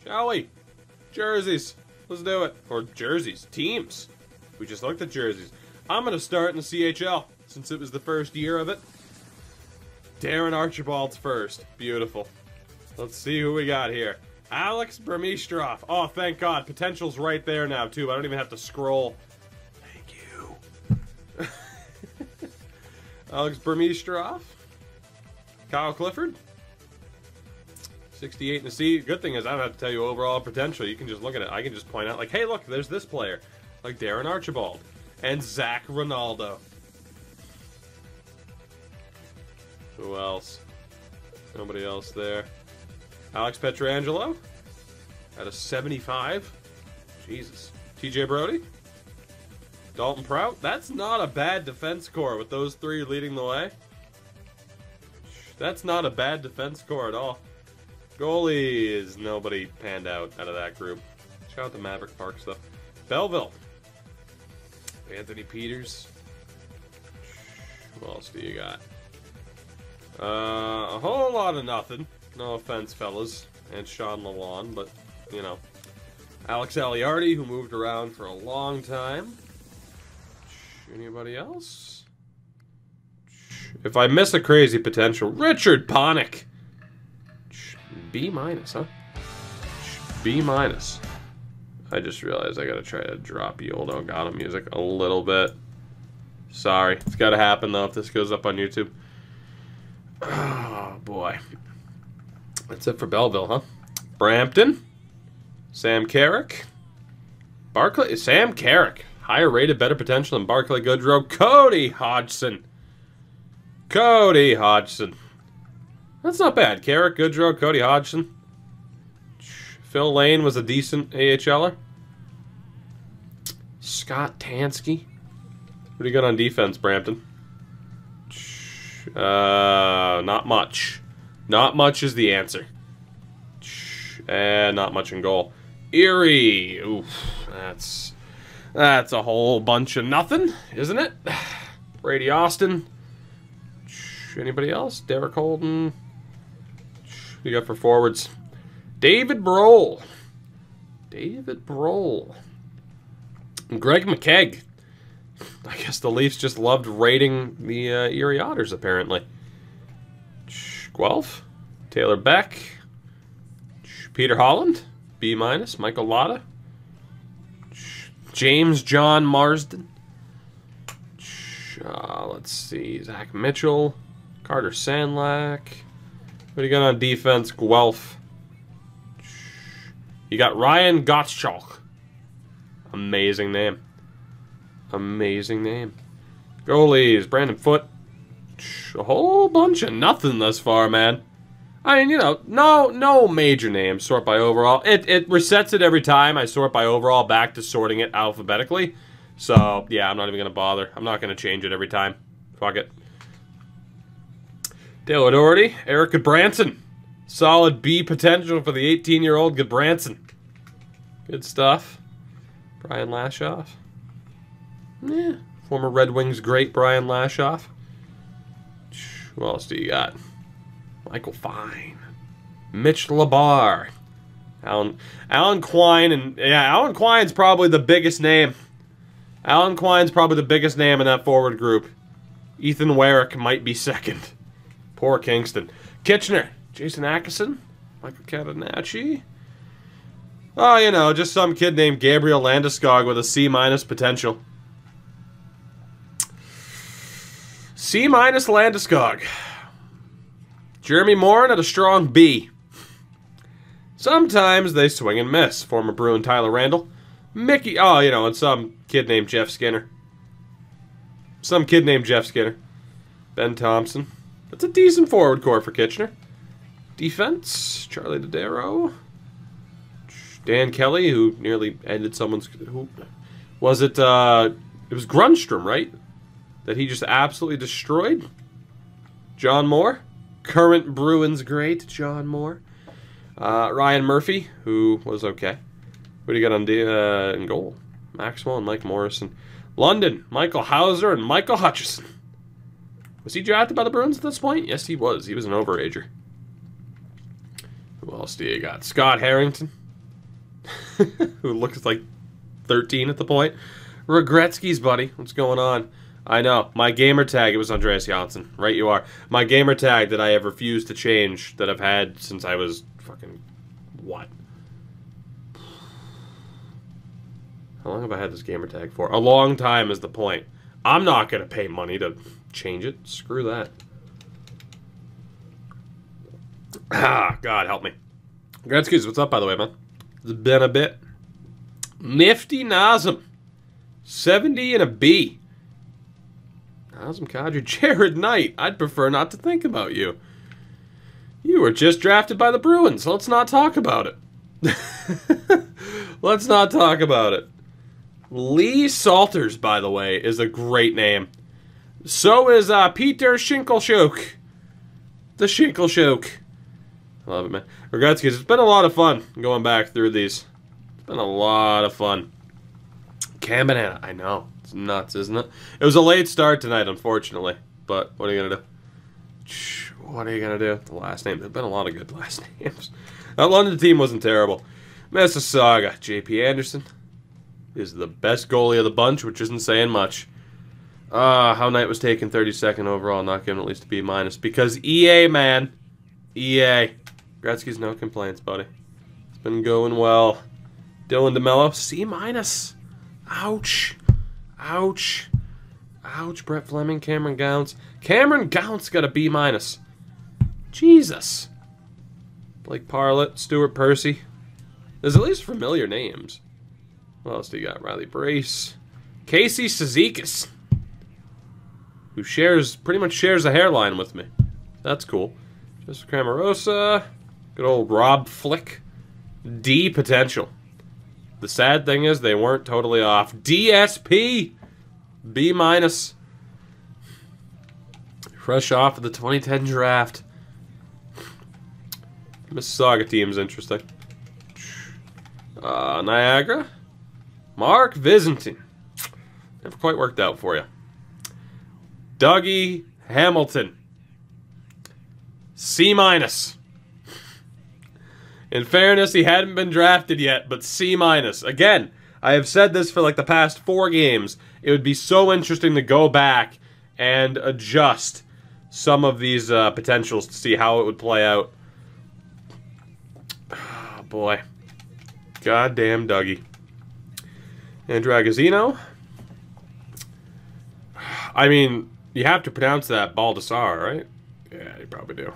Shall we? Jerseys. Let's do it. Or jerseys. Teams. We just looked at jerseys. I'm going to start in the CHL, since it was the first year of it. Darren Archibald's first. Beautiful. Let's see who we got here. Alex Burmistrov. Oh, thank God. Potential's right there now, too. I don't even have to scroll. Thank you. Alex Burmistrov. Kyle Clifford. 68 in the C. Good thing is I don't have to tell you overall potential. You can just look at it. I can just point out, like, hey, look, there's this player. Like Darren Archibald. And Zach Ronaldo. Who else? Nobody else there. Alex Pietrangelo. At a 75. Jesus. TJ Brody. Dalton Prout. That's not a bad defense core with those three leading the way. That's not a bad defense core at all. Goalies. Nobody panned out of that group. Shout out to Maverick Park stuff. Belleville. Anthony Peters. What else do you got? A whole lot of nothing. No offense, fellas. And Sean Lalonde, but, you know. Alex Aliardi, who moved around for a long time. Anybody else? If I miss a crazy potential, Richard Panik. B minus, huh? B minus. I just realized I gotta try to drop Old Elgato music a little bit. Sorry. It's gotta happen, though, if this goes up on YouTube. Oh, boy. That's it for Belleville, huh? Brampton. Sam Carrick. Barclay. Sam Carrick. Higher rated, better potential than Barclay Goodrow. Cody Hodgson. Cody Hodgson. That's not bad. Carrick, Goodrow, Cody Hodgson. Phil Lane was a decent AHLer. Scott Tansky. What do you got on defense, Brampton? Not much. Not much is the answer. And not much in goal. Erie. Oof. That's a whole bunch of nothing, isn't it? Brady Austin. Anybody else? Derek Holden. What you got for forwards? David Brohl. David Brohl. And Greg McKegg. I guess the Leafs just loved raiding the Erie Otters, apparently. Guelph. Taylor Beck. Peter Holland. B minus. Michael Lotta. James John Marsden. Let's see. Zach Mitchell. Carter Sandlack. What do you got on defense? Guelph. You got Ryan Gottschalk. Amazing name. Amazing name. Goalies. Brandon Foote. A whole bunch of nothing thus far, man. I mean, you know, no major names. Sort by overall. It resets it every time. I sort by overall back to sorting it alphabetically. So, yeah, I'm not even going to bother. I'm not going to change it every time. Fuck it. Dale Doherty. Eric Goodbranson. Solid B potential for the 18-year-old Goodbranson. Good stuff. Brian Lashoff. Yeah. Former Red Wings great Brian Lashoff. Who else do you got? Michael Fine. Mitch LeBar. Alan Quine. And yeah, Alan Quine's probably the biggest name. Alan Quine's probably the biggest name in that forward group. Ethan Warwick might be second. Poor Kingston. Kitchener. Jason Atkinson. Michael Catanacci. Oh, you know, just some kid named Gabriel Landeskog with a C minus potential. C minus Landeskog. Jeremy Morin at a strong B. Sometimes they swing and miss. Former Bruin Tyler Randall. Mickey, oh, you know, and some kid named Jeff Skinner. Some kid named Jeff Skinner. Ben Thompson. That's a decent forward core for Kitchener. Defense, Charlie Dodaro. Dan Kelly, who nearly ended someone's... Who was it? It was Grunstrom, right? That he just absolutely destroyed. John Moore. Current Bruins great, John Moore. Ryan Murphy, who was okay. What do you got on in goal? Maxwell and Mike Morrison. London, Michael Hauser and Michael Hutchison. Was he drafted by the Bruins at this point? Yes, he was. He was an overager. Who else do you got? Scott Harrington. who looks like 13 at the point. Regretsky's, buddy. What's going on? I know. My gamer tag, it was Andreas Janssen. Right you are. My gamer tag that I have refused to change, that I've had since I was fucking... what? How long have I had this gamer tag for? A long time is the point. I'm not going to pay money to change it. Screw that. Ah, God help me. Gretzky's, what's up, by the way, man? It's been a bit. Nifty Nazem. 70 and a B. Nazem Kadri. Jared Knight. I'd prefer not to think about you. You were just drafted by the Bruins. Let's not talk about it. Let's not talk about it. Lee Salters, by the way, is a great name. So is Peter Schinkelschuk. The Schinkelschuk. I love it, man. Regretsky, it's been a lot of fun going back through these. It's been a lot of fun. Cam Banana, I know. It's nuts, isn't it? It was a late start tonight, unfortunately. But what are you going to do? What are you going to do? The last name. There have been a lot of good last names. That London team wasn't terrible. Mississauga. J.P. Anderson is the best goalie of the bunch, which isn't saying much. How Knight was taken 32nd overall, not given at least a B-. Because EA, man. EA. Gretzky's no complaints, buddy. It's been going well. Dylan DeMello, C-. Ouch. Ouch. Ouch. Brett Fleming, Cameron Gounce. Cameron Gounce got a B-. Jesus. Blake Parlett, Stuart Percy. There's at least familiar names. What else do you got? Riley Brace. Casey Cizikas, who pretty much shares a hairline with me. That's cool. Joseph Cramarosa. Good old Rob Flick. D potential. The sad thing is they weren't totally off. DSP. B-. Fresh off of the 2010 draft. Mississauga Team is interesting. Niagara. Mark Visentin. Never quite worked out for you. Dougie Hamilton. C-. In fairness, he hadn't been drafted yet, but C-. Again, I have said this for like the past 4 games. It would be so interesting to go back and adjust some of these potentials to see how it would play out. Oh, boy. Goddamn Dougie. And Dragazino. I mean, you have to pronounce that Baldassar, right? Yeah, you probably do.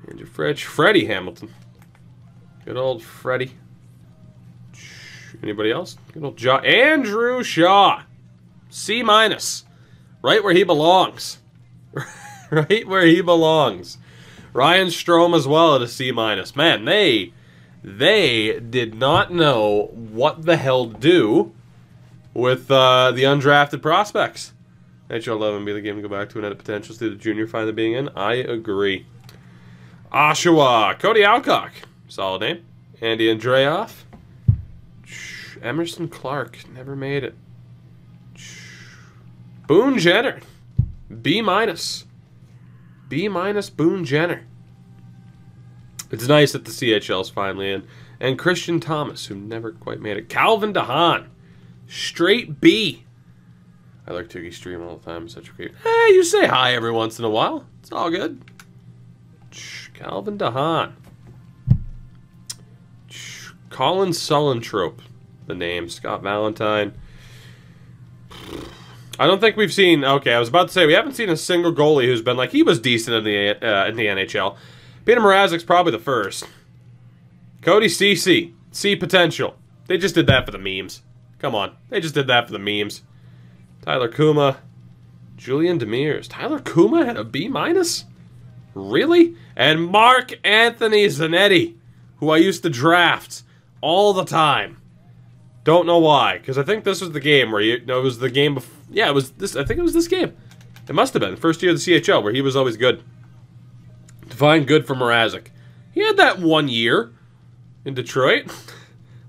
Andrew Fritch. Freddie Hamilton. Good old Freddie. Anybody else? Good old Andrew Shaw. C-. Right where he belongs. Right where he belongs. Ryan Strome as well at a C-. Man, they did not know what the hell to do with the undrafted prospects. NHL 11 be the game to go back to and edit potentials through the junior finally being in. I agree. Oshawa. Cody Alcock. Solid name. Andy Andreoff. Emerson Clark. Never made it. Boone Jenner. B-. B- Boone Jenner. It's nice that the CHL's finally in. And Christian Thomas, who never quite made it. Calvin DeHaan. Straight B. I like Toogie stream all the time. It's such a great... Hey, you say hi every once in a while. It's all good. Calvin DeHaan. Colin Sullentrope. The name. Scott Valentine. I don't think we've seen... Okay, I was about to say, we haven't seen a single goalie who's been like, he was decent in the NHL. Peter Mrazek's probably the first. Cody Ceci. C potential. They just did that for the memes. Come on. They just did that for the memes. Tyler Kuma. Julian Demers. Tyler Kuma had a B-? Really? And Mark Anthony Zanetti, who I used to draft all the time. Don't know why, because I think this was the game where it was the game before. Yeah, it was this. I think it was this game. It must have been the first year of the CHL where he was always good. Define good for Mrazek. He had that 1 year in Detroit.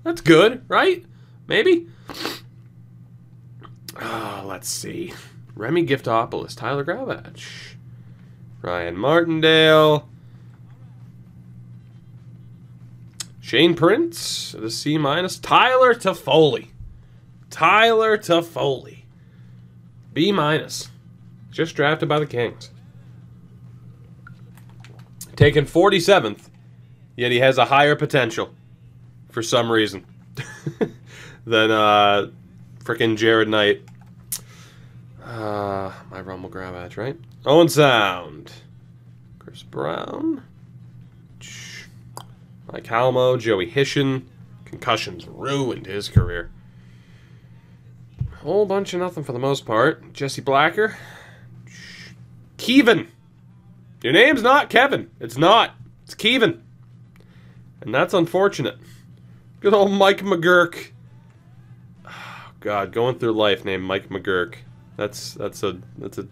That's good, right? Maybe. Let's see. Remy Giftopoulos, Tyler Gravach, Ryan Martindale, Shane Prince at a C-. Tyler Toffoli. Tyler Toffoli. B-. Just drafted by the Kings. Taken 47th, yet he has a higher potential for some reason than frickin' Jared Knight. My Rumble grab edge, right? Owen Sound. Chris Brown. Mike Halmo, Joey Hishin. Concussions ruined his career. Whole bunch of nothing for the most part. Jesse Blacker. Kevin. Your name's not Kevin. It's not. It's Kevin. And that's unfortunate. Good old Mike McGurk. Oh, God, going through life named Mike McGurk. That's a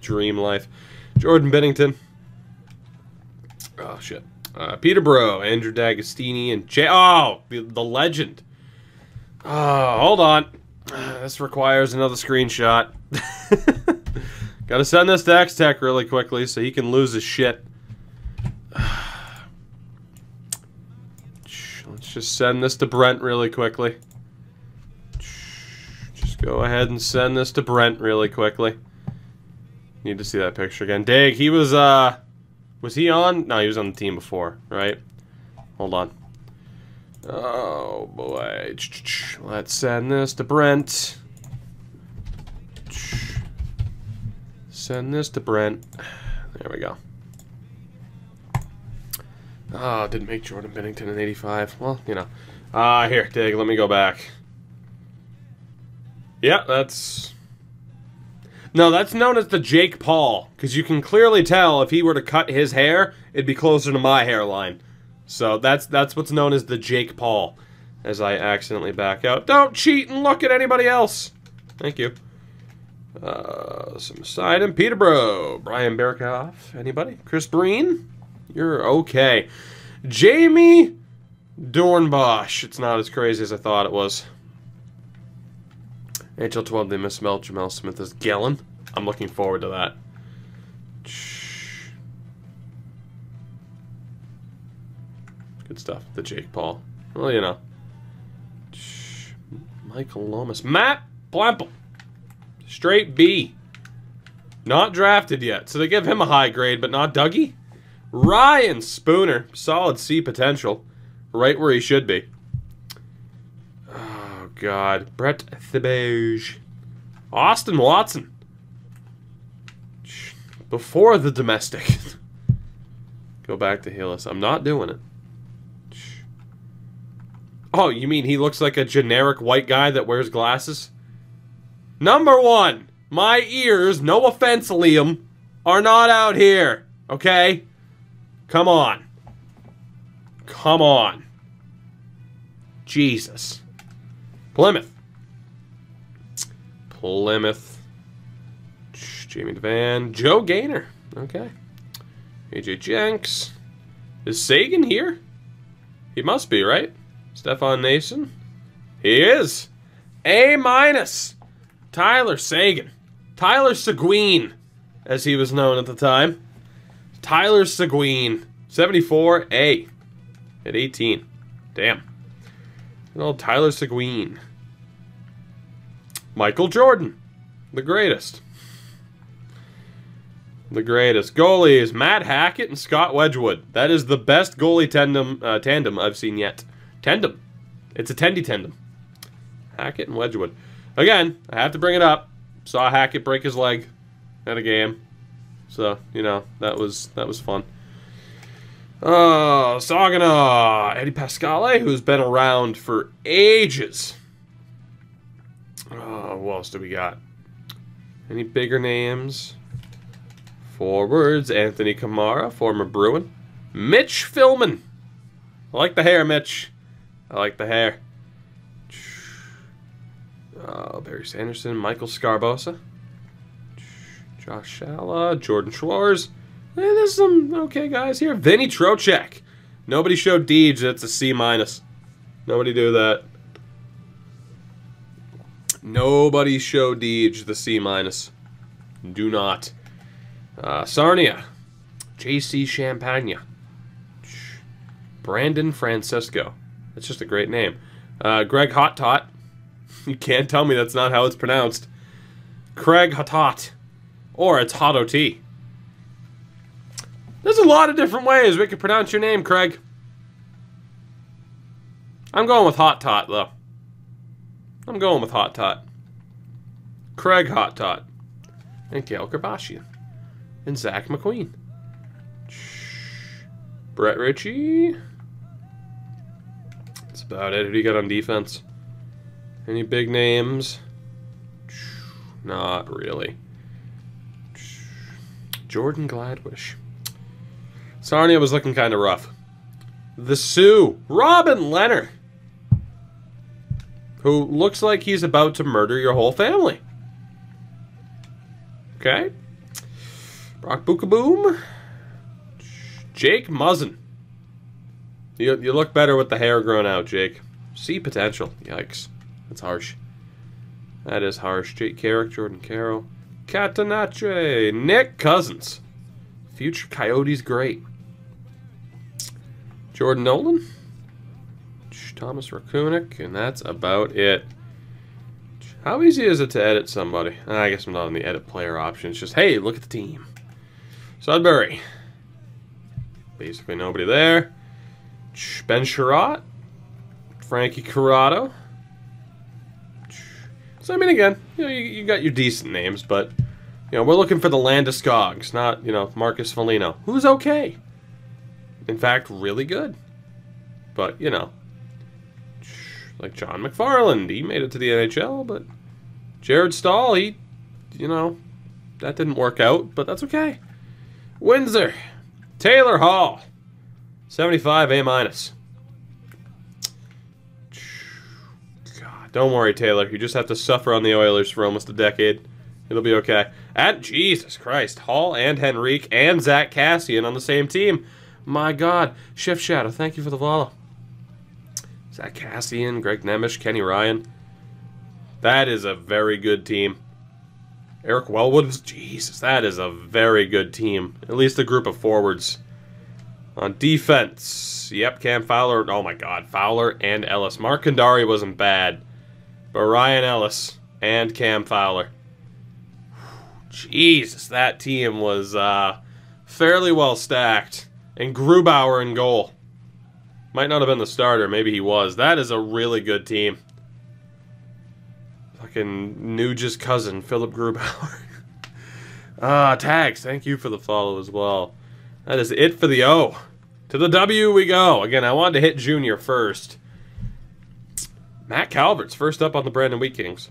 dream life. Jordan Bennington. Oh shit. Peterborough, Andrew D'Agostini, and the legend. Oh, hold on. This requires another screenshot. Gotta send this to X-Tech really quickly so he can lose his shit. Let's just send this to Brent really quickly. Just go ahead and send this to Brent really quickly. Need to see that picture again. Dig, he was he on? No, he was on the team before, right? Hold on. Oh, boy. Let's send this to Brent. Send this to Brent. There we go. Oh, didn't make Jordan Bennington in 85. Well, you know. Here, Dig, let me go back. Yeah, that's... No, that's known as the Jake Paul, because you can clearly tell if he were to cut his hair, it'd be closer to my hairline. So that's what's known as the Jake Paul, as I accidentally back out. Don't cheat and look at anybody else. Thank you. Some side and Peterborough. Brian Berkoff. Anybody? Chris Breen? You're okay. Jamie Dornbosch. It's not as crazy as I thought it was. NHL 12, they misspelled Jamel Smith as Gellin. I'm looking forward to that. Good stuff. The Jake Paul. Well, you know. Michael Lomas. Matt Plemple. Straight B. Not drafted yet. So they give him a high grade, but not Dougie. Ryan Spooner. Solid C potential. Right where he should be. Oh, God. Brett Thibauge. Austin Watson. Before the domestic. Go back to Hillis. I'm not doing it. Oh, you mean he looks like a generic white guy that wears glasses? Number one, my ears, no offense, Liam, are not out here. Okay? Come on. Come on. Jesus. Plymouth. Plymouth. Jamie Devan. Joe Gaynor. Okay. AJ Jenks. Is Sagan here? He must be, right? Stefan Nason. He is. A-. Tyler Sagan. Tyler Seguin, as he was known at the time. Tyler Seguin. 74 A. At 18. Damn. Good old Tyler Seguin. Michael Jordan. The greatest. The greatest. Goalies, Matt Hackett and Scott Wedgwood. That is the best goalie tandem I've seen yet. Tandem. It's a tendy tandem. Hackett and Wedgwood. Again, I have to bring it up. Saw Hackett break his leg at a game. So, you know, that was fun. Saginaw. Eddie Pascale, who's been around for ages. Who else do we got? Any bigger names? Forwards, Anthony Kamara, former Bruin. Mitch Philman. I like the hair, Mitch. I like the hair. Barry Sanderson, Michael Scarbosa. Josh Shalla, Jordan Schwartz. There's some okay guys here. Vinny Trocheck. Nobody showed Deej. That's a C-. Nobody do that. Nobody show Deej the C-. Do not. Sarnia. J.C. Champagne. Brandon Francisco. That's just a great name. Greg Hot Tot. You can't tell me that's not how it's pronounced. Craig Hatot. Or it's Hot OT. There's a lot of different ways we could pronounce your name, Craig. I'm going with Hot Tot, though. I'm going with Hot Tot. Craig Hot Tot. And Gail Karbashian. And Zach McQueen. Brett Ritchie. That's about it. Who do you got on defense? Any big names? Not really. Jordan Gladwish. Sarnia was looking kind of rough. The Sioux. Robin Leonard. Who looks like he's about to murder your whole family. Okay. Brock Bookaboom. Jake Muzzin. You look better with the hair grown out, Jake. See potential. Yikes. That's harsh. That is harsh. Jake Carrick, Jordan Carroll. Catanache. Nick Cousins. Future Coyotes great. Jordan Nolan. Thomas Rakunik. And that's about it. How easy is it to edit somebody? I guess I'm not on the edit player option. It's just, hey, look at the team. Sudbury. Basically nobody there. Ben Sherratt. Frankie Corrado. So, I mean, again, you got your decent names, but, we're looking for the Landeskog's, not, Marcus Foligno, who's okay. In fact, really good. But, like John McFarland, he made it to the NHL, but Jared Stahl, he, that didn't work out, but that's okay. Windsor. Taylor Hall. 75 A-. God, don't worry, Taylor. You just have to suffer on the Oilers for almost a decade. It'll be okay. And Jesus Christ, Hall and Henrique and Zach Cassian on the same team. My God. Shift Shadow, thank you for the follow. Zach Cassian, Greg Nemish, Kenny Ryan. That is a very good team. Eric Wellwood, Jesus, that is a very good team. At least a group of forwards. On defense, yep, Cam Fowler. Oh my God, Fowler and Ellis. Mark Kandari wasn't bad, but Ryan Ellis and Cam Fowler. Jesus, that team was fairly well stacked. And Grubauer in goal. Might not have been the starter, maybe he was. That is a really good team. Fucking Nuge's cousin, Philip Grubauer. Tags, thank you for the follow as well. That is it for the O. To the W we go. Again, I wanted to hit Junior first. Matt Calvert's first up on the Brandon Wheat Kings.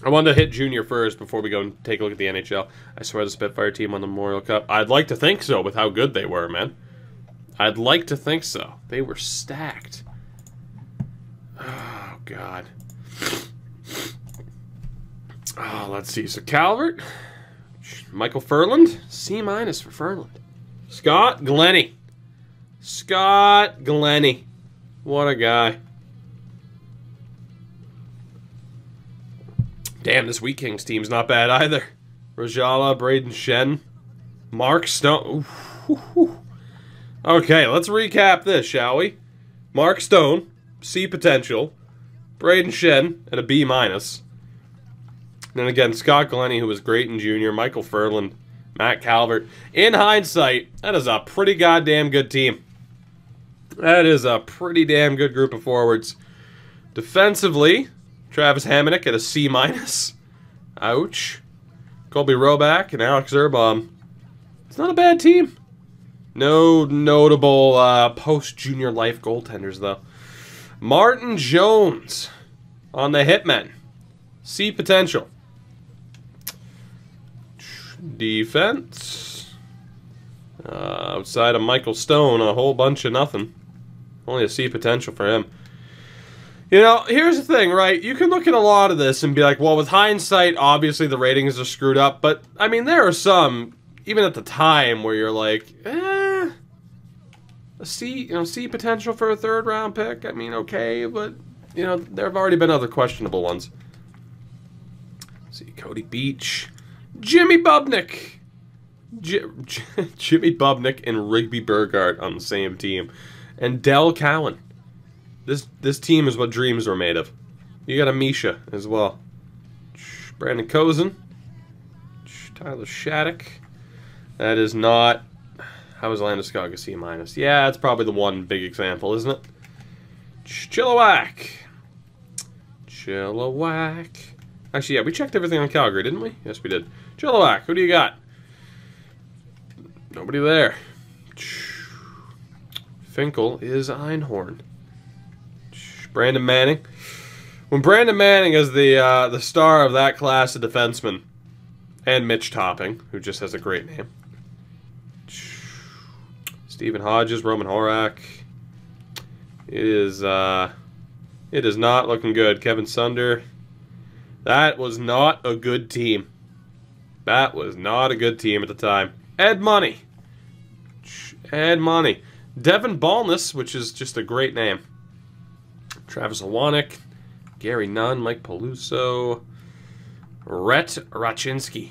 I wanted to hit Junior first before we go and take a look at the NHL. I swear the Spitfire team on the Memorial Cup. I'd like to think so with how good they were, man. I'd like to think so. They were stacked. Oh, God. Oh, let's see. So, Calvert. Michael Furland. C- for Furland. Scott Glennie. Scott Glennie. What a guy. Damn, this Wheat Kings team's not bad either. Rajala, Braden Shen. Mark Stone. Ooh. Okay, let's recap this, shall we? Mark Stone, C potential. Braden Shen at a B-. Then again, Scott Glennie, who was great in junior. Michael Furland. Matt Calvert. In hindsight, that is a pretty goddamn good team. That is a pretty damn good group of forwards. Defensively, Travis Hamonic at a C-. Ouch. Colby Roback and Alex Erbaum. It's not a bad team. No notable post-junior life goaltenders, though. Martin Jones on the Hitmen. C potential. Defense. Outside of Michael Stone, a whole bunch of nothing. Only a C potential for him. Here's the thing, right? You can look at a lot of this and be like, well, with hindsight, obviously the ratings are screwed up. But, I mean, there are some, even at the time, where you're like, a C, C potential for a third-round pick. I mean, okay, but, there have already been other questionable ones. Let's see, Cody Beach. Jimmy Bubnick. Jimmy Bubnick and Rigby Burghardt on the same team. And Del Cowan. This team is what dreams were made of. You got a Misha as well. Brandon Cozen. Tyler Shattuck. That is not... How is Landeskog a C-? Yeah, that's probably the one big example, isn't it? Chilliwack. Chilliwack. Actually, yeah, we checked everything on Calgary, didn't we? Yes, we did. Chilliwack, who do you got? Nobody there. Finkel is Einhorn. Brandon Manning. When Brandon Manning is the star of that class of defensemen, and Mitch Topping, who just has a great name. Stephen Hodges, Roman Horak. It is not looking good. Kevin Sunder. That was not a good team. That was not a good team at the time. Ed Money. Ed Money. Devin Ballness, which is just a great name. Travis Iwanek. Gary Nunn. Mike Peluso. Rhett Raczynski.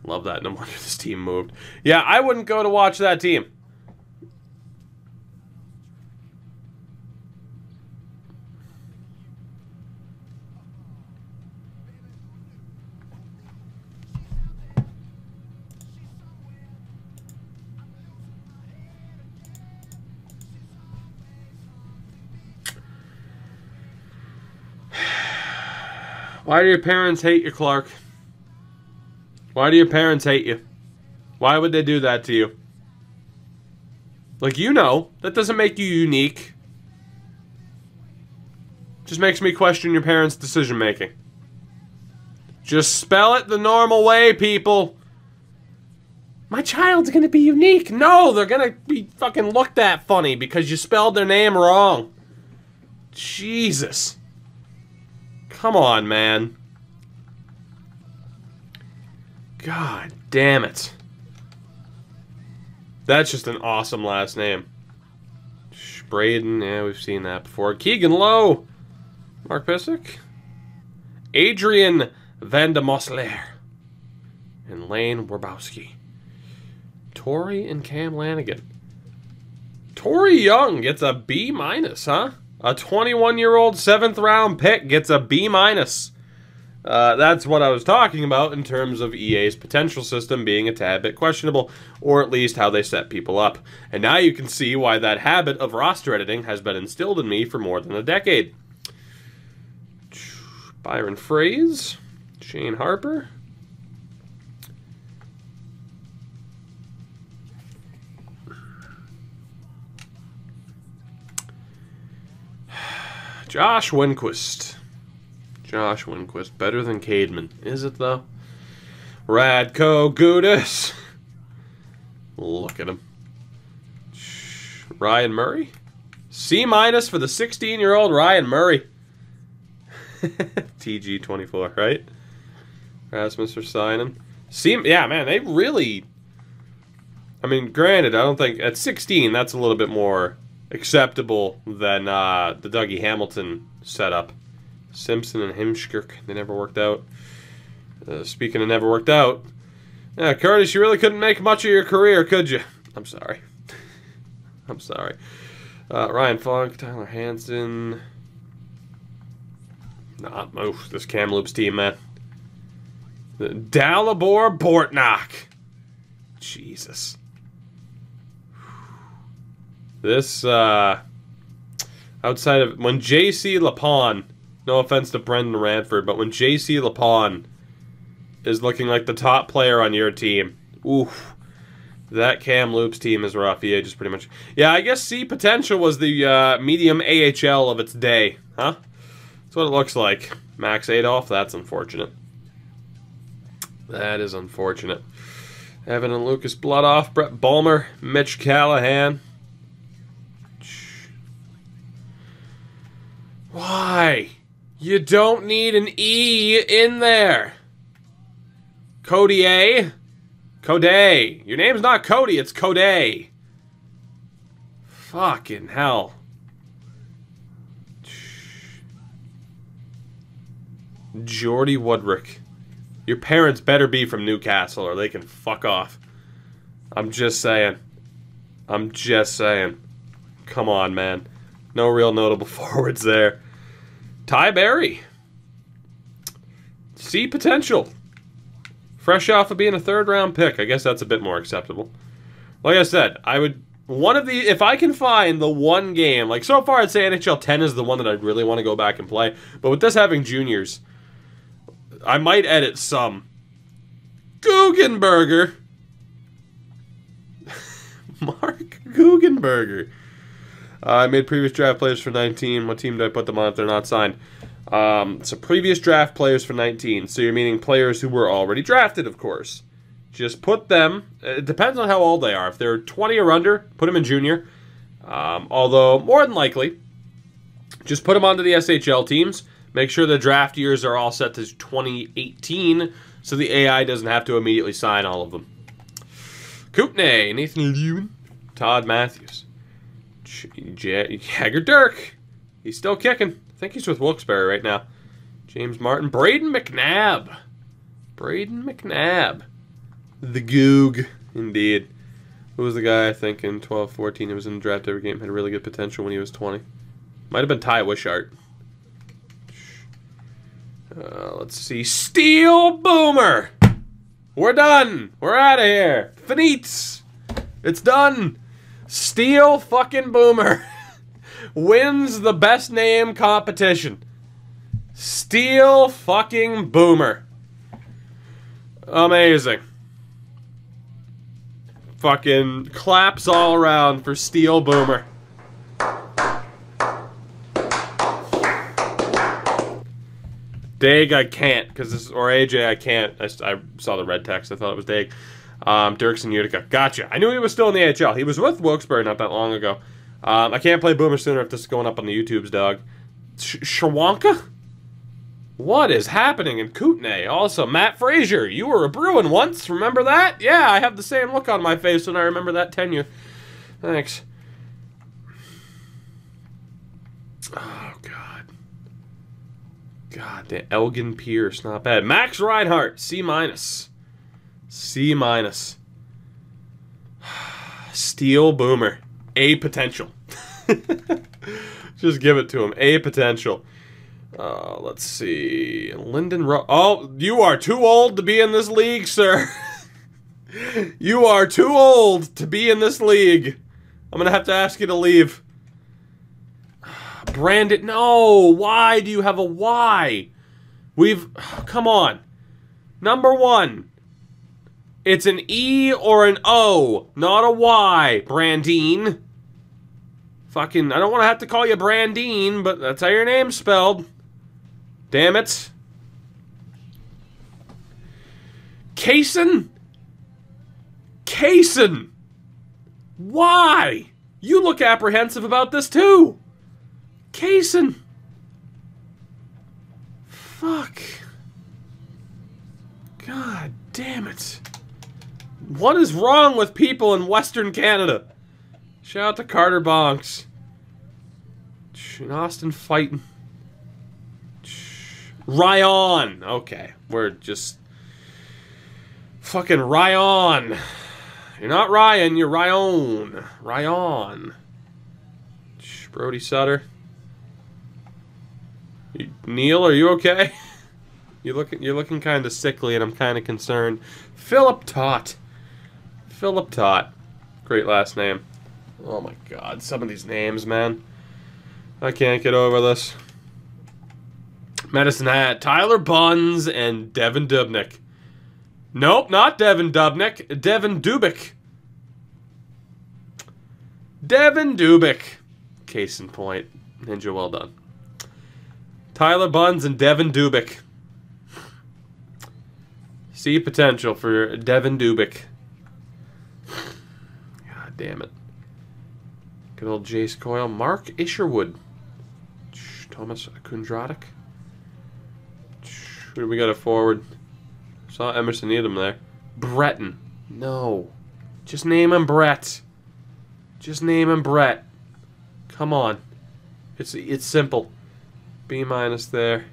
Love that. No wonder this team moved. Yeah, I wouldn't go to watch that team. Why do your parents hate you, Clark? Why do your parents hate you? Why would they do that to you? Like, you know, that doesn't make you unique. Just makes me question your parents' decision-making. Just spell it the normal way, people. My child's gonna be unique. No, they're gonna be fucking looked at funny because you spelled their name wrong. Jesus. Come on, man. God damn it. That's just an awesome last name. Braden, yeah, we've seen that before. Keegan Lowe. Mark Pissick. Adrian Vandemosler. And Lane Warbowski. Torrey and Cam Lanigan. Torrey Young gets a B-, huh? A 21-year-old 7th-round pick gets a B-. That's what I was talking about in terms of EA's potential system being a tad bit questionable, or at least how they set people up. And now you can see why that habit of roster editing has been instilled in me for more than a decade. Byron Frazee, Shane Harper. Josh Winquist. Josh Winquist. Better than Cademan. Is it, though? Radko Gudas. Look at him. Ryan Murray. C- for the 16-year-old Ryan Murray. TG24, right? Rasmus Ristolainen. Yeah, man, they really... I mean, granted, I don't think... At 16, that's a little bit more... acceptable than the Dougie Hamilton setup. Simpson and Himskirk, they never worked out. Speaking of never worked out, yeah, Curtis, you really couldn't make much of your career, could you? I'm sorry. I'm sorry. Ryan Funk, Tyler Hansen. This Kamloops team, man. Dalibor Bortnock. Jesus. This, outside of, when J.C. Lapon, no offense to Brendan Ranford, but when J.C. Lapon is looking like the top player on your team, oof, that Kamloops team is rough. Yeah, just pretty much. Yeah, I guess C Potential was the medium AHL of its day, huh? That's what it looks like. Max Adolph, that's unfortunate. That is unfortunate. Evan and Lucas Bloodoff, Brett Bulmer, Mitch Callahan. Why? You don't need an E in there. Cody A. Cody. Your name's not Cody, it's Cody. Fucking hell. Jordy Woodrick. Your parents better be from Newcastle or they can fuck off. I'm just saying. I'm just saying. Come on, man. No real notable forwards there. Ty Berry. See potential. Fresh off of being a third-round pick. I guess that's a bit more acceptable. Like I said, I would... if I can find the one game... Like, so far I'd say NHL 10 is the one that I'd really want to go back and play. But with this having juniors, I might edit some. Guggenberger. Mark Guggenberger. I made previous draft players for 19. What team did I put them on if they're not signed? So previous draft players for 19. So you're meaning players who were already drafted, of course. Just put them... It depends on how old they are. If they're 20 or under, put them in junior. Although, more than likely, just put them onto the SHL teams. Make sure the draft years are all set to 2018, so the AI doesn't have to immediately sign all of them. Kootenay, Nathan Lewin, Todd Matthews, Jagger Dirk. He's still kicking. I think he's with Wilkes-Barre right now. James Martin, Braden McNabb. Braden McNabb. The Goog, indeed. Who was the guy, I think, in 12-14? He was in the draft every game. Had really good potential when he was 20. Might have been Ty Wishart. Let's see. Steel Boomer! We're done! We're out of here! Finite! It's done! Steel fucking Boomer wins the best name competition. Steel fucking Boomer. Amazing. Fucking claps all around for Steel Boomer. Dag, I can't, or AJ, I can't. I saw the red text. I thought it was Dag. Dirks and Utica. Gotcha. I knew he was still in the AHL. He was with Wilkes-Barre not that long ago. I can't play Boomer sooner if this is going up on the YouTubes, dog. Shawanka? What is happening in Kootenay? Also, Matt Frazier. You were a Bruin once. Remember that? Yeah, I have the same look on my face when I remember that tenure. Thanks. Oh, God. God, the Elgin Pierce. Not bad. Max Reinhart. C-. C-. Steel Boomer. A potential. Just give it to him. A potential. Let's see. Lyndon Oh, you are too old to be in this league, sir. You are too old to be in this league. I'm going to have to ask you to leave. Brandon, no. Why do you have a Y? Come on. Number one. It's an E or an O, not a Y, Brandine. Fucking, I don't want to have to call you Brandine, but that's how your name's spelled. Damn it. Kaysen? Kaysen! Why? You look apprehensive about this too. Kaysen. Fuck. God damn it. What is wrong with people in Western Canada? Shout out to Carter Bonks. And Austin fighting. Ryan. Okay. We're just... Fucking Ryan. You're not Ryan, you're Ryan. Ryan. Brody Sutter. Neil, are you okay? You're looking kind of sickly, and I'm kind of concerned. Philip Tott. Philip Tott. Great last name. Oh my God, some of these names, man. I can't get over this. Medicine Hat. Tyler Buns and Devin Dubnyk. Nope, not Devin Dubnyk. Devin Dubik. Devin Dubik. Case in point. Ninja, well done. Tyler Buns and Devin Dubik. See potential for Devin Dubik. God damn it. Good old Jace Coyle. Mark Isherwood. Thomas Kundratic. Who do we got a forward? Saw Emerson Needham there. Breton. No. Just name him Brett. Just name him Brett. Come on. It's simple. B- there.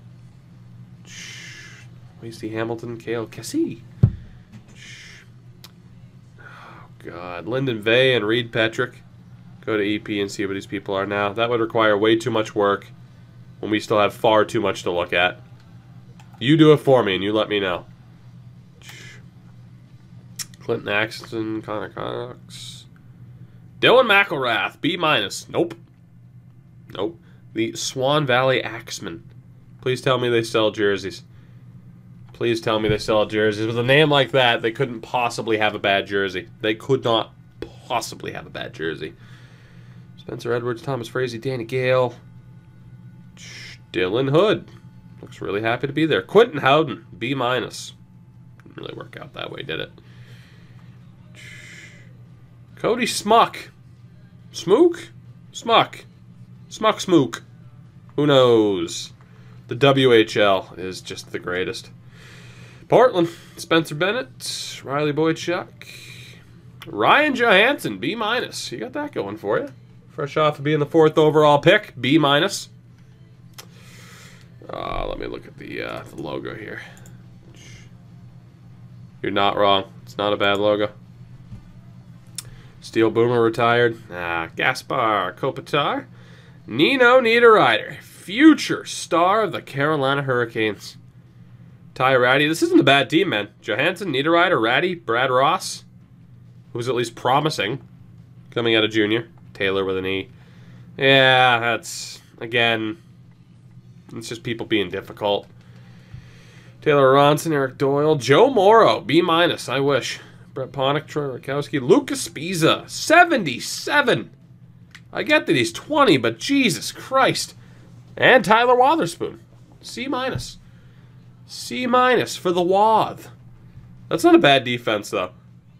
Wasty Hamilton. Kale Cassidy. Oh, God. Lyndon Vay and Reed Petrick. Go to EP and see what these people are now. That would require way too much work when we still have far too much to look at. You do it for me and you let me know. Clinton Axton, Connor Cox. Dylan McElrath, B-. Nope. Nope. The Swan Valley Axemen. Please tell me they sell jerseys. Please tell me they sell jerseys. With a name like that, they couldn't possibly have a bad jersey. They could not possibly have a bad jersey. Spencer Edwards, Thomas Frazee, Danny Gale. Dylan Hood. Looks really happy to be there. Quentin Howden, B-. Didn't really work out that way, did it? Cody Smuck. Smook? Smuck. Smuck Smook. Who knows? The WHL is just the greatest. Portland, Spencer Bennett, Riley Boydchuk, Ryan Johansson, B-. You got that going for you. Fresh off of being the 4th overall pick, B-. Let me look at the logo here. You're not wrong. It's not a bad logo. Steel Boomer retired. Gaspar Kopitar. Nino Niederreiter, future star of the Carolina Hurricanes. Ty Ratty. This isn't a bad team, man. Johansson, Niederreiter, Ratty, Brad Ross, who's at least promising, coming out of junior. Taylor with an E. Yeah, that's, again, it's just people being difficult. Taylor Ronson, Eric Doyle, Joe Morrow, B-. I wish. Brett Ponick, Troy Rakowski, Lucas Spiza, 77. I get that he's 20, but Jesus Christ. And Tyler Wotherspoon, C-. C- for the Wath. That's not a bad defense, though.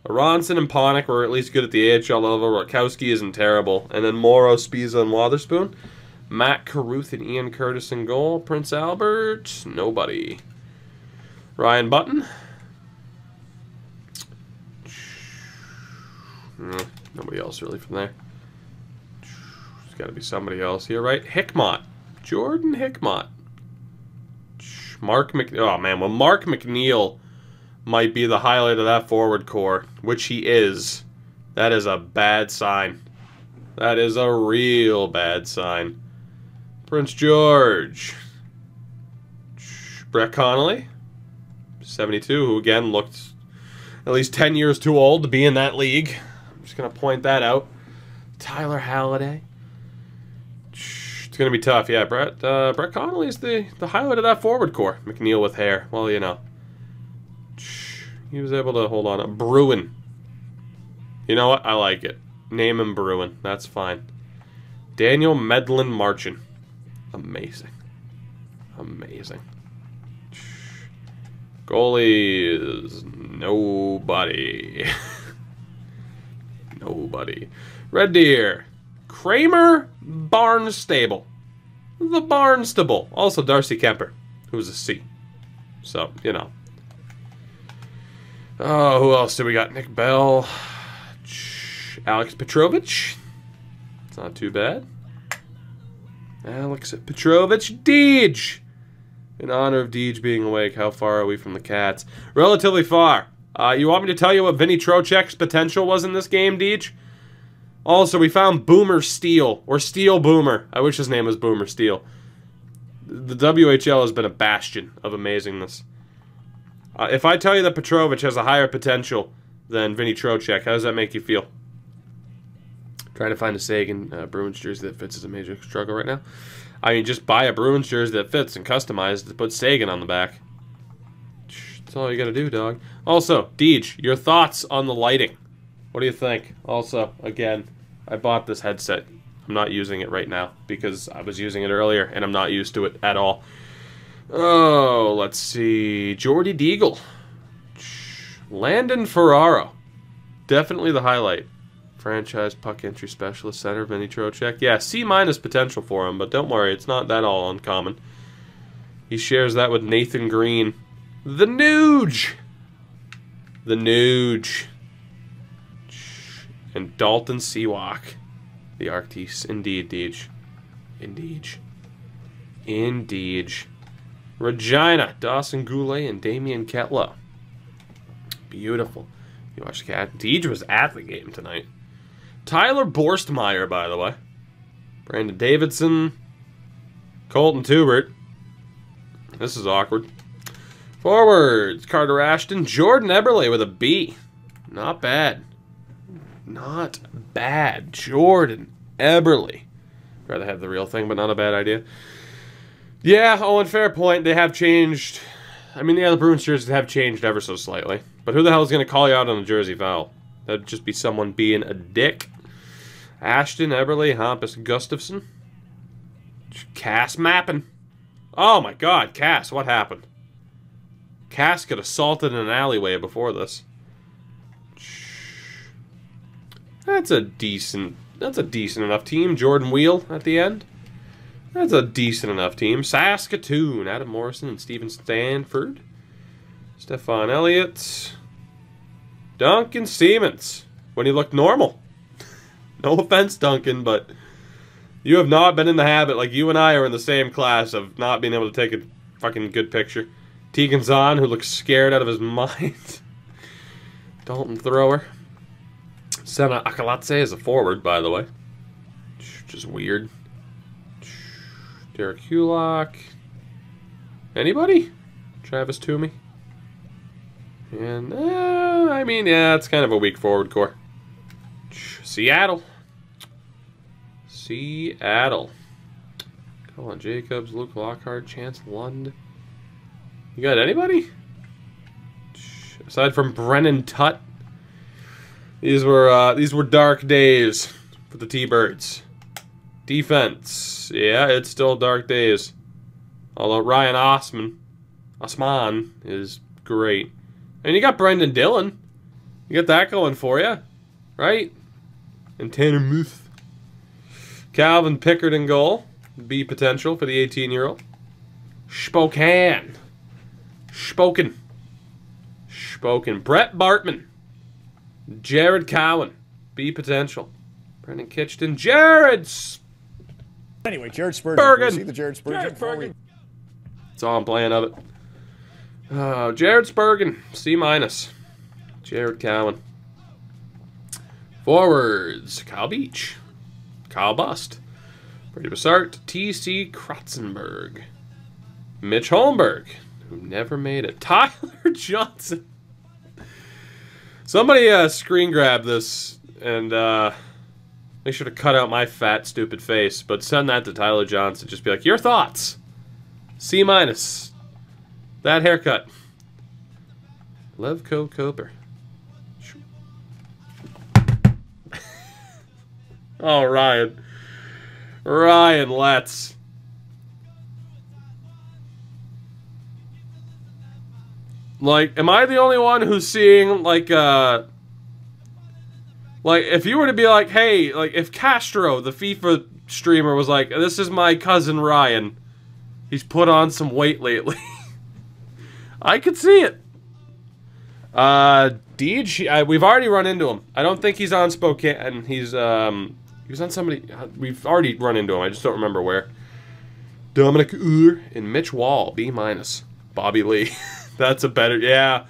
Ronson and Ponick were at least good at the AHL level. Rakowski isn't terrible. And then Morrow, Spiza, and Wotherspoon. Matt Carruth and Ian Curtis in goal. Prince Albert, nobody. Ryan Button. Nobody else really from there. There's got to be somebody else here, right? Hickmott. Jordan Hickmott. Mark McNeil. Oh, man. Well, Mark McNeil might be the highlight of that forward core, which he is. That is a bad sign. That is a real bad sign. Prince George. Brett Connolly. 72, who again looked at least 10 years too old to be in that league. I'm just going to point that out. Tyler Halliday. It's going to be tough. Yeah, Brett Connolly is the highlight of that forward core. McNeil with hair. Well, you know. He was able to hold on. Bruin. You know what? I like it. Name him Bruin. That's fine. Daniel Medlin Marchand. Amazing. Amazing. Goalie is nobody. Nobody. Red Deer. Kramer Barnstable. The Barnstable. Also Darcy Kemper, who's a C. So, you know. Oh, who else do we got? Nick Bell. Alex Petrovich. It's not too bad. Alex Petrovich. Deej. In honor of Deej being awake, how far are we from the Cats? Relatively far. You want me to tell you what Vinny Trocheck's potential was in this game, Deej? Also, we found Boomer Steel, or Steel Boomer. I wish his name was Boomer Steel. The WHL has been a bastion of amazingness. If I tell you that Petrovich has a higher potential than Vinny Trocheck, how does that make you feel? Trying to find a Sagan Bruins jersey that fits is a major struggle right now. I mean, just buy a Bruins jersey that fits and customize it to put Sagan on the back. That's all you gotta do, dog. Also, Deej, your thoughts on the lighting. What do you think? Also, again, I bought this headset. I'm not using it right now because I was using it earlier and I'm not used to it at all. Oh, let's see. Jordy Deagle. Landon Ferraro. Definitely the highlight. Franchise puck entry specialist center, Vinny Trocheck. Yeah, C- potential for him, but don't worry, it's not that all uncommon. He shares that with Nathan Green. The Nuge! The Nuge. And Dalton Seawalk. The Arctis. Indeed, Deej. Indeed. Indeed. Regina. Dawson Goulet and Damian Ketlow. Beautiful. You watch the cat. Deej was at the game tonight. Tyler Borstmeyer, by the way. Brandon Davidson. Colton Tubert. This is awkward. Forwards. Carter Ashton. Jordan Eberle with a B. Not bad. Not bad. Jordan Eberle. Rather have the real thing, but not a bad idea. Yeah, Owen, fair point. They have changed. I mean, yeah, the Bruins jerseys have changed ever so slightly. But who the hell is going to call you out on a jersey foul? That'd just be someone being a dick. Ashton, Eberle, Hampus Gustafsson. Cass mapping. Oh my god, Cass, what happened? Cass got assaulted in an alleyway before this. That's a decent enough team. Jordan Wheel at the end. That's a decent enough team. Saskatoon, Adam Morrison and Steven Stanford. Stefan Elliott. Duncan Siemens. When he looked normal. No offense, Duncan, but you have not been in the habit, like you and I are in the same class, of not being able to take a fucking good picture. Tegan Zahn, who looks scared out of his mind. Dalton Thrower. Sena Akalatse is a forward, by the way. Which is weird. Derek Hulock. Anybody? Travis Toomey. And, I mean, yeah, it's kind of a weak forward core. Seattle. Colin Jacobs, Luke Lockhart, Chance Lund. You got anybody? Aside from Brennan Tutt. These were dark days for the T-Birds. Defense. Yeah, it's still dark days. Although Ryan Osman is great. And you got Brendan Dillon. You got that going for you. Right? And Tanner Muth. Calvin Pickard in goal. B potential for the 18-year-old. Spokane. Brett Bartman. Jared Cowan. B potential. Brendan Kitchton. Anyway, Jared Spurgeon. See the Jared Spurgeon? That's all I'm playing of it. Jared Spurgeon. C-. Jared Cowan. Forwards. Kyle Beach. Kyle Bust. Brady Bessart. T.C. Kratzenberg. Mitch Holmberg, who never made it. Tyler Johnson. Somebody screen grab this and make sure to cut out my fat, stupid face, but send that to Tyler Johnson. Just be like, your thoughts. C-. That haircut. Levko Koper. Oh, Ryan. Let's. Like, am I the only one who's seeing, like, if you were to be like, hey, like, if Castro, the FIFA streamer, was like, this is my cousin Ryan. He's put on some weight lately. I could see it. Deej, we've already run into him. I don't think he's on Spokane. He was on somebody. We've already run into him. I just don't remember where. Dominic Ur and Mitch Wall, B-. Bobby Lee. That's a better, yeah.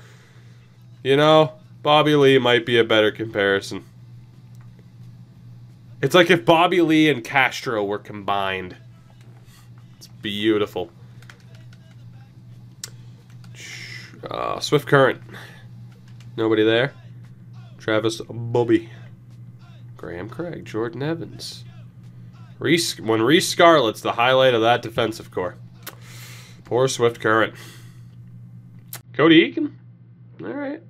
You know, Bobby Lee might be a better comparison. It's like if Bobby Lee and Castro were combined. It's beautiful. Swift Current. Nobody there. Travis Bobby. Graham Craig. Jordan Evans. Reese Scarlett's the highlight of that defensive core. Poor Swift Current. Cody Eakin. Alright.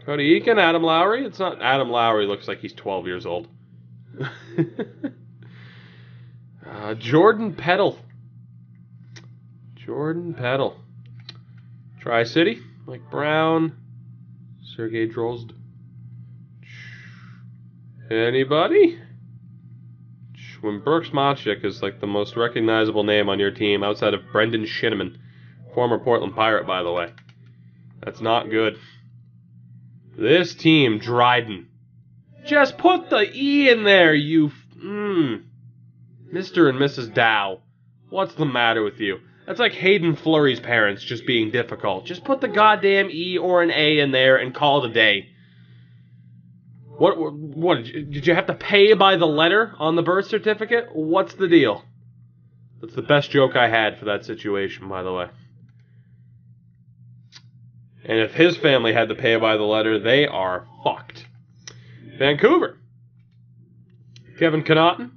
Cody Eakin, Adam Lowry. It's not Adam Lowry, looks like he's 12 years old. Jordan Peddle. Tri-City. Mike Brown. Sergei Drozd. Anybody? When Brooks Mochik is like the most recognizable name on your team outside of Brendan Shinneman. Former Portland Pirate, by the way. That's not good. This team, Dryden. Just put the E in there, you... Mr. and Mrs. Dow. What's the matter with you? That's like Hayden Fleury's parents just being difficult. Just put the goddamn E or an A in there and call it a day. What did you have to pay by the letter on the birth certificate? What's the deal? That's the best joke I had for that situation, by the way. And if his family had to pay by the letter, they are fucked. Vancouver. Kevin Connaughton.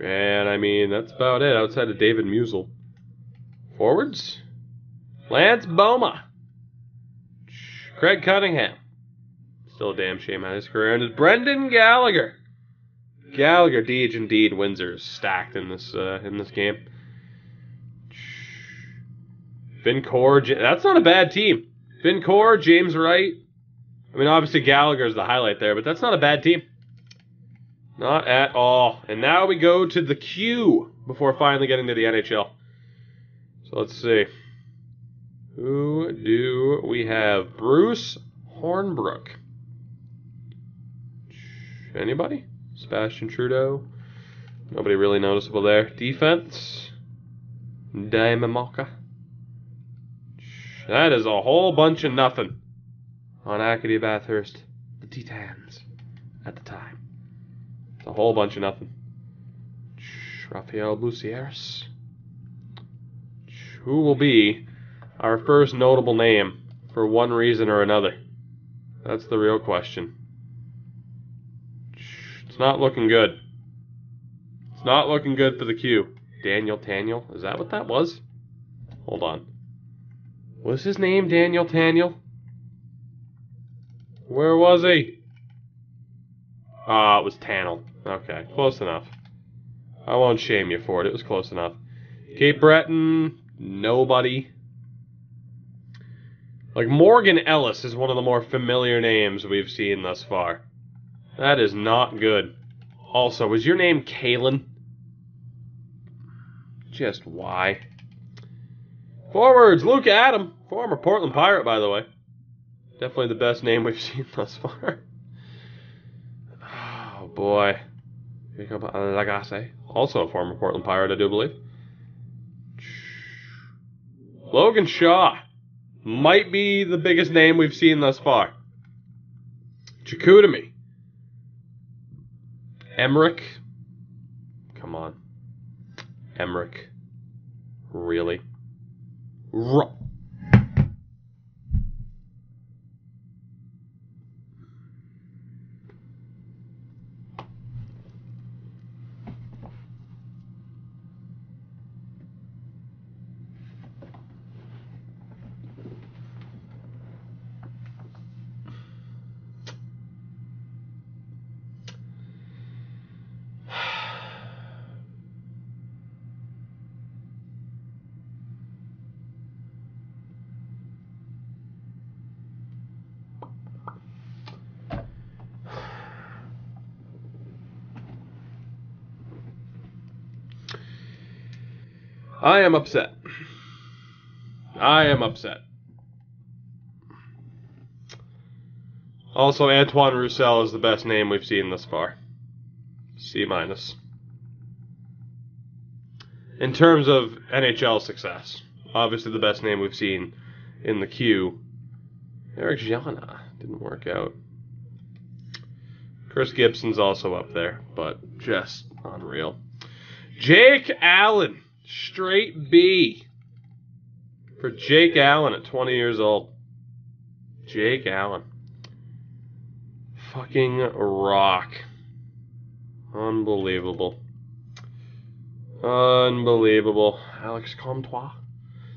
And, I mean, that's about it outside of David Musil. Forwards. Lance Boma. Craig Cunningham. Still a damn shame on his career. And it's Brendan Gallagher. Gallagher, Deej, and Deed. Windsor's stacked in this game. Vincor, that's not a bad team. Vincor, James Wright. I mean, obviously Gallagher's the highlight there, but that's not a bad team. Not at all. And now we go to the Q before finally getting to the NHL. So let's see. Who do we have? Bruce Hornbrook. Anybody? Sebastian Trudeau. Nobody really noticeable there. Defense. Daimamaka. That is a whole bunch of nothing on Acadie Bathurst. The Titans at the time. It's a whole bunch of nothing. Rafael Bucieres. Who will be our first notable name for one reason or another? That's the real question. It's not looking good. It's not looking good for the Q. Daniel Taniel? Is that what that was? Hold on. Was his name Daniel Taniel? Where was he? Ah, it was Tannel. Okay, close enough. I won't shame you for it. It was close enough. Cape Breton, nobody. Like, Morgan Ellis is one of the more familiar names we've seen thus far. That is not good. Also, was your name Kalen? Just why? Forwards, Luke Adam. Former Portland Pirate, by the way. Definitely the best name we've seen thus far. Oh, boy. Jacob Lagasse. Also a former Portland Pirate, I do believe. Logan Shaw. Might be the biggest name we've seen thus far. Chicoutimi. Emmerich. Come on. Emmerich. Really? I am upset. I am upset. Also, Antoine Roussel is the best name we've seen thus far. C-. In terms of NHL success, obviously the best name we've seen in the queue. Eric Gianna didn't work out. Chris Gibson's also up there, but just unreal. Jake Allen. Straight B for Jake Allen at 20 years old. Jake Allen. Fucking rock. Unbelievable. Unbelievable. Alex Comtois.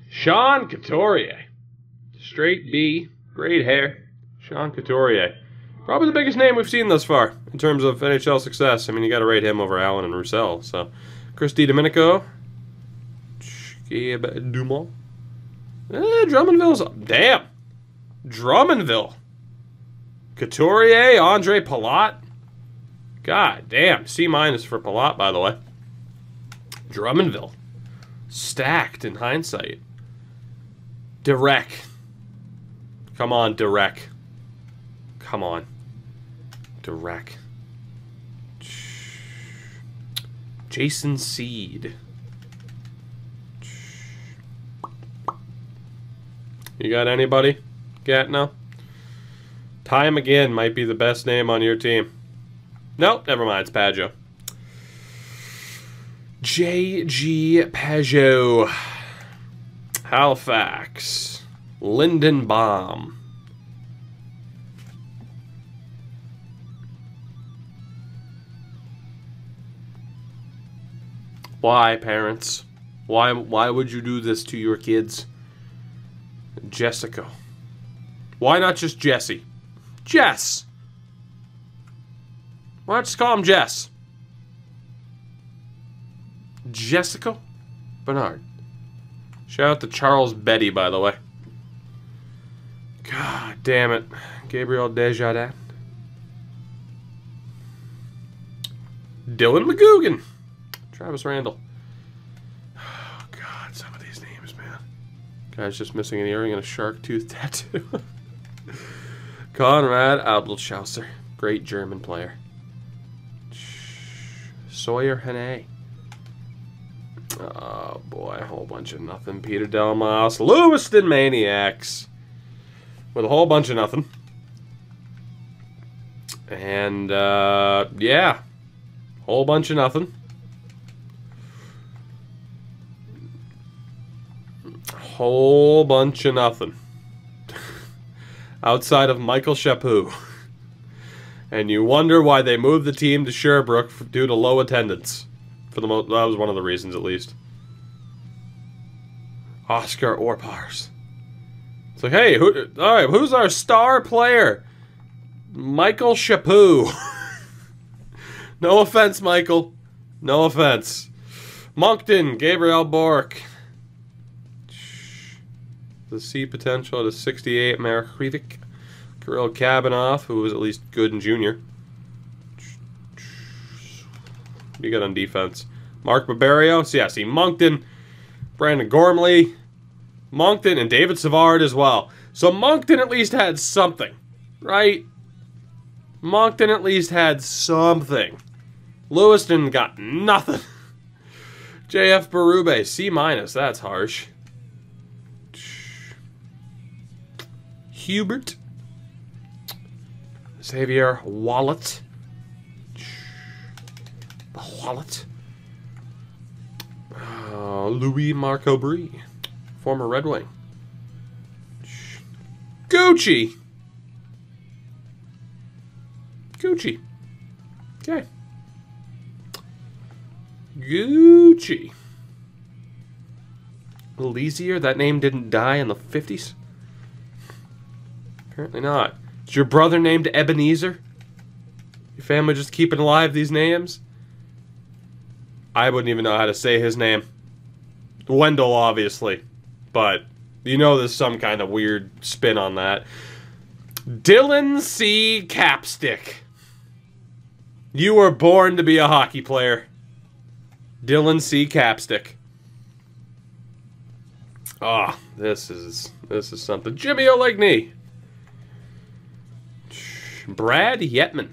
Sean Couturier. Straight B. Great hair. Sean Couturier. Probably the biggest name we've seen thus far in terms of NHL success. I mean, you got to rate him over Allen and Roussel. So, Chris DiDomenico. Dumont. Drummondville's up. Damn. Drummondville. Couturier, Andre Palat. God damn. C- for Palat, by the way. Drummondville. Stacked in hindsight. Direct. Come on, Direct. Come on. Direct. Jason Seed. You got anybody? Gatno? Ty McGinn might be the best name on your team. Nope, never mind. It's Pageau. J.G. Pageau. Halifax. Lindenbaum. Why, parents? Why would you do this to your kids? Jessica. Why not just Jesse? Jess! Why not just call him Jess? Jessica Bernard. Shout out to Charles Betty, by the way. God damn it. Gabriel Desjardins. Dylan McGugan. Travis Randall. Oh, God, some of these names, man. Guy's just missing an earring and a shark tooth tattoo. Konrad Abelschauser. Great German player. Sawyer Hene. Oh, boy, a whole bunch of nothing. Peter Delmas. Lewiston Maniacs. With a whole bunch of nothing. And, yeah. Whole bunch of nothing. Whole bunch of nothing. Outside of Michael Chaput. And you wonder why they moved the team to Sherbrooke due to low attendance. That was one of the reasons, at least. Oscar Orpars. It's like, hey, alright, who's our star player? Michael Chaput. No offense, Michael. No offense. Moncton, Gabriel Bork. The C potential at a 68, Marek Hrivik. Kirill Kabanoff, who was at least good in junior. You got on defense. Mark Barbario. Yeah, see, Moncton, Brandon Gormley, Moncton, and David Savard as well. So Moncton at least had something, right? Moncton at least had something. Lewiston got nothing. JF Berube, C-. That's harsh. Hubert. Xavier Wallet. The Wallet. Louis Marc Aubry. Former Red Wing. Gucci. Gucci. Okay. Gucci. Elysier, that name didn't die in the 50s? Apparently not. Is your brother named Ebenezer? Your family just keeping alive these names? I wouldn't even know how to say his name. Wendell, obviously. But, you know there's some kind of weird spin on that. Dylan C. Capstick. You were born to be a hockey player. Dylan C. Capstick. Ah, this is something. Jimmy O'Legney. Brad Yetman.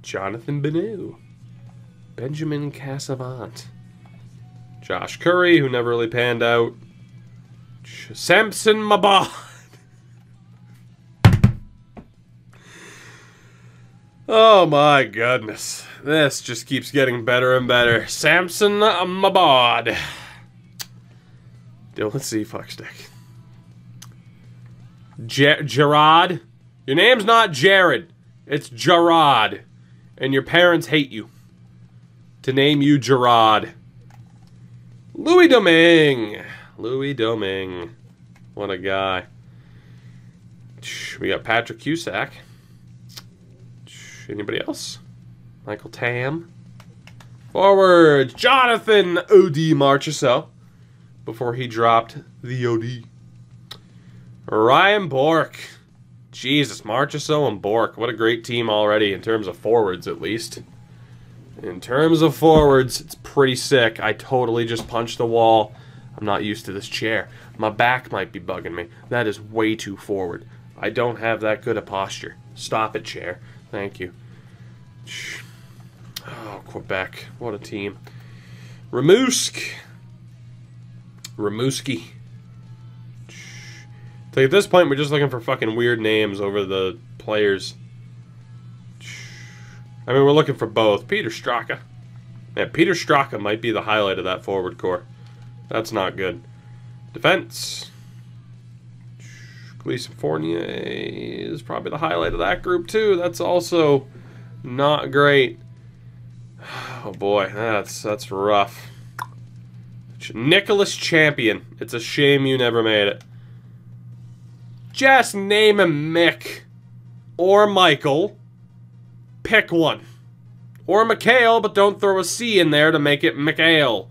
Jonathan Benu. Benjamin Cassavant. Josh Curry, who never really panned out. Samson Mabad. Oh my goodness. This just keeps getting better and better. Samson Mabad. Dylan C. Fuckstick. Gerard. Your name's not Jared. It's Gerard. And your parents hate you. To name you Gerard. Louis Domingue. Louis Domingue. What a guy. We got Patrick Cusack. Anybody else? Michael Tam. Forwards. Jonathan O.D. Marchessault. Before he dropped the O.D. Ryan Bourque. Jesus, Marchessault and Bourque. What a great team already in terms of forwards, at least. In terms of forwards, it's pretty sick. I totally just punched the wall. I'm not used to this chair. My back might be bugging me. That is way too forward. I don't have that good a posture. Stop it, chair. Thank you. Oh, Quebec. What a team. Rimouski. So at this point, we're just looking for fucking weird names over the players. I mean, we're looking for both. Peter Straka. Man, Peter Straka might be the highlight of that forward core. That's not good. Defense. Gleason Fournier is probably the highlight of that group, too. That's also not great. Oh, boy. That's rough. Nicholas Champion. It's a shame you never made it. Just name him Mick. Or Michael. Pick one. Or Mikhail, but don't throw a C in there to make it Mikhail.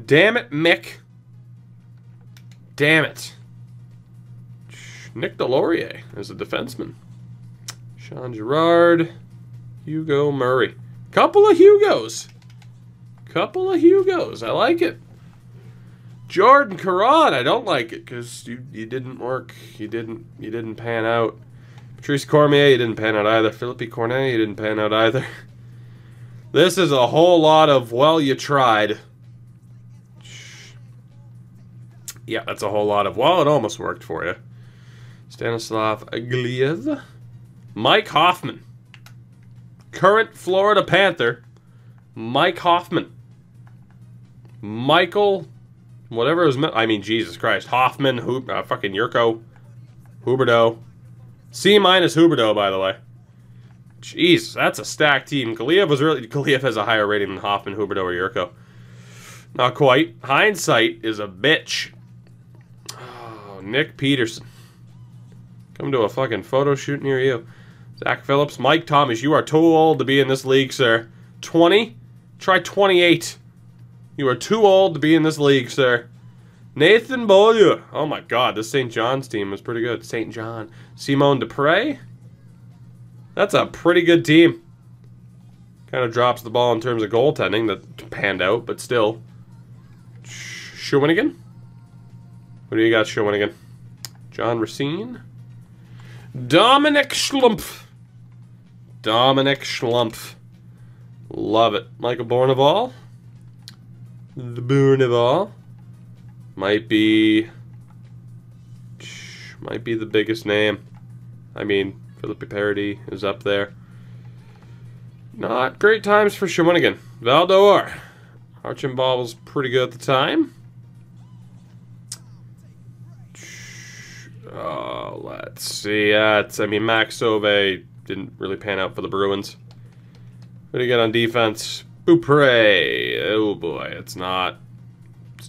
Damn it, Mick. Damn it. Nick Delorier is a defenseman. Sean Girard. Hugo Murray. Couple of Hugos. Couple of Hugos. I like it. Jordan Caron. I don't like it because you didn't work. You didn't pan out. Patrice Cormier, you didn't pan out either. Philippe Cornet, you didn't pan out either. This is a whole lot of, well, you tried. Yeah, that's a whole lot of, well, it almost worked for you. Stanislav Agliev. Mike Hoffman. Current Florida Panther. Mike Hoffman. Michael, whatever his, I mean, Jesus Christ. Hoffman, fucking Yurko. Huberdeau. C- Huberdeau, by the way. Jeez, that's a stacked team. Kaliev has a higher rating than Hoffman, Huberdeau, or Yurko. Not quite. Hindsight is a bitch. Oh, Nick Peterson. Come to a fucking photo shoot near you. Zach Phillips. Mike Thomas, you are too old to be in this league, sir. 20? Try 28. You are too old to be in this league, sir. Nathan Beaulieu. Oh my god, this St. John's team was pretty good. St. John. Simone Dupre. That's a pretty good team. Kind of drops the ball in terms of goaltending that panned out, but still. Shawinigan. What do you got, Shawinigan? John Racine. Dominic Schlumpf. Dominic Schlumpf. Love it. Michael Bourneval. The Bourneval. Might be the biggest name. I mean, Philippe Parody is up there. Not great times for Shawinigan. Valdor. Archambault was pretty good at the time. Oh, let's see. I mean, Max Sauve didn't really pan out for the Bruins. What do you get on defense? Beaupre. Oh boy, it's not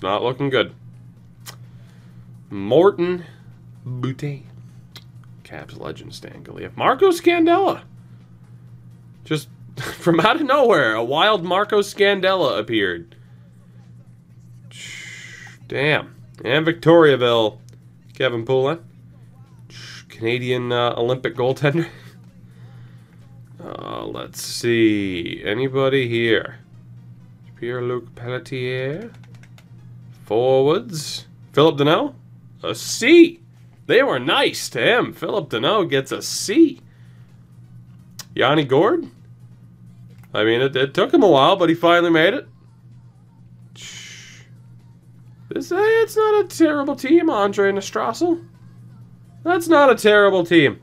looking good. Morton Butte. Caps legend Stan Galiev. Marco Scandella. Just from out of nowhere, a wild Marco Scandella appeared. Damn. And Victoriaville. Kevin Poulin. Canadian Olympic goaltender. Let's see. Anybody here? Pierre-Luc Pelletier. Forwards. Philip Deneau. A C. They were nice to him. Philip Deneau gets a C. Yanni Gord. I mean, it took him a while, but he finally made it. It's not a terrible team, Andre Nestrassel. That's not a terrible team.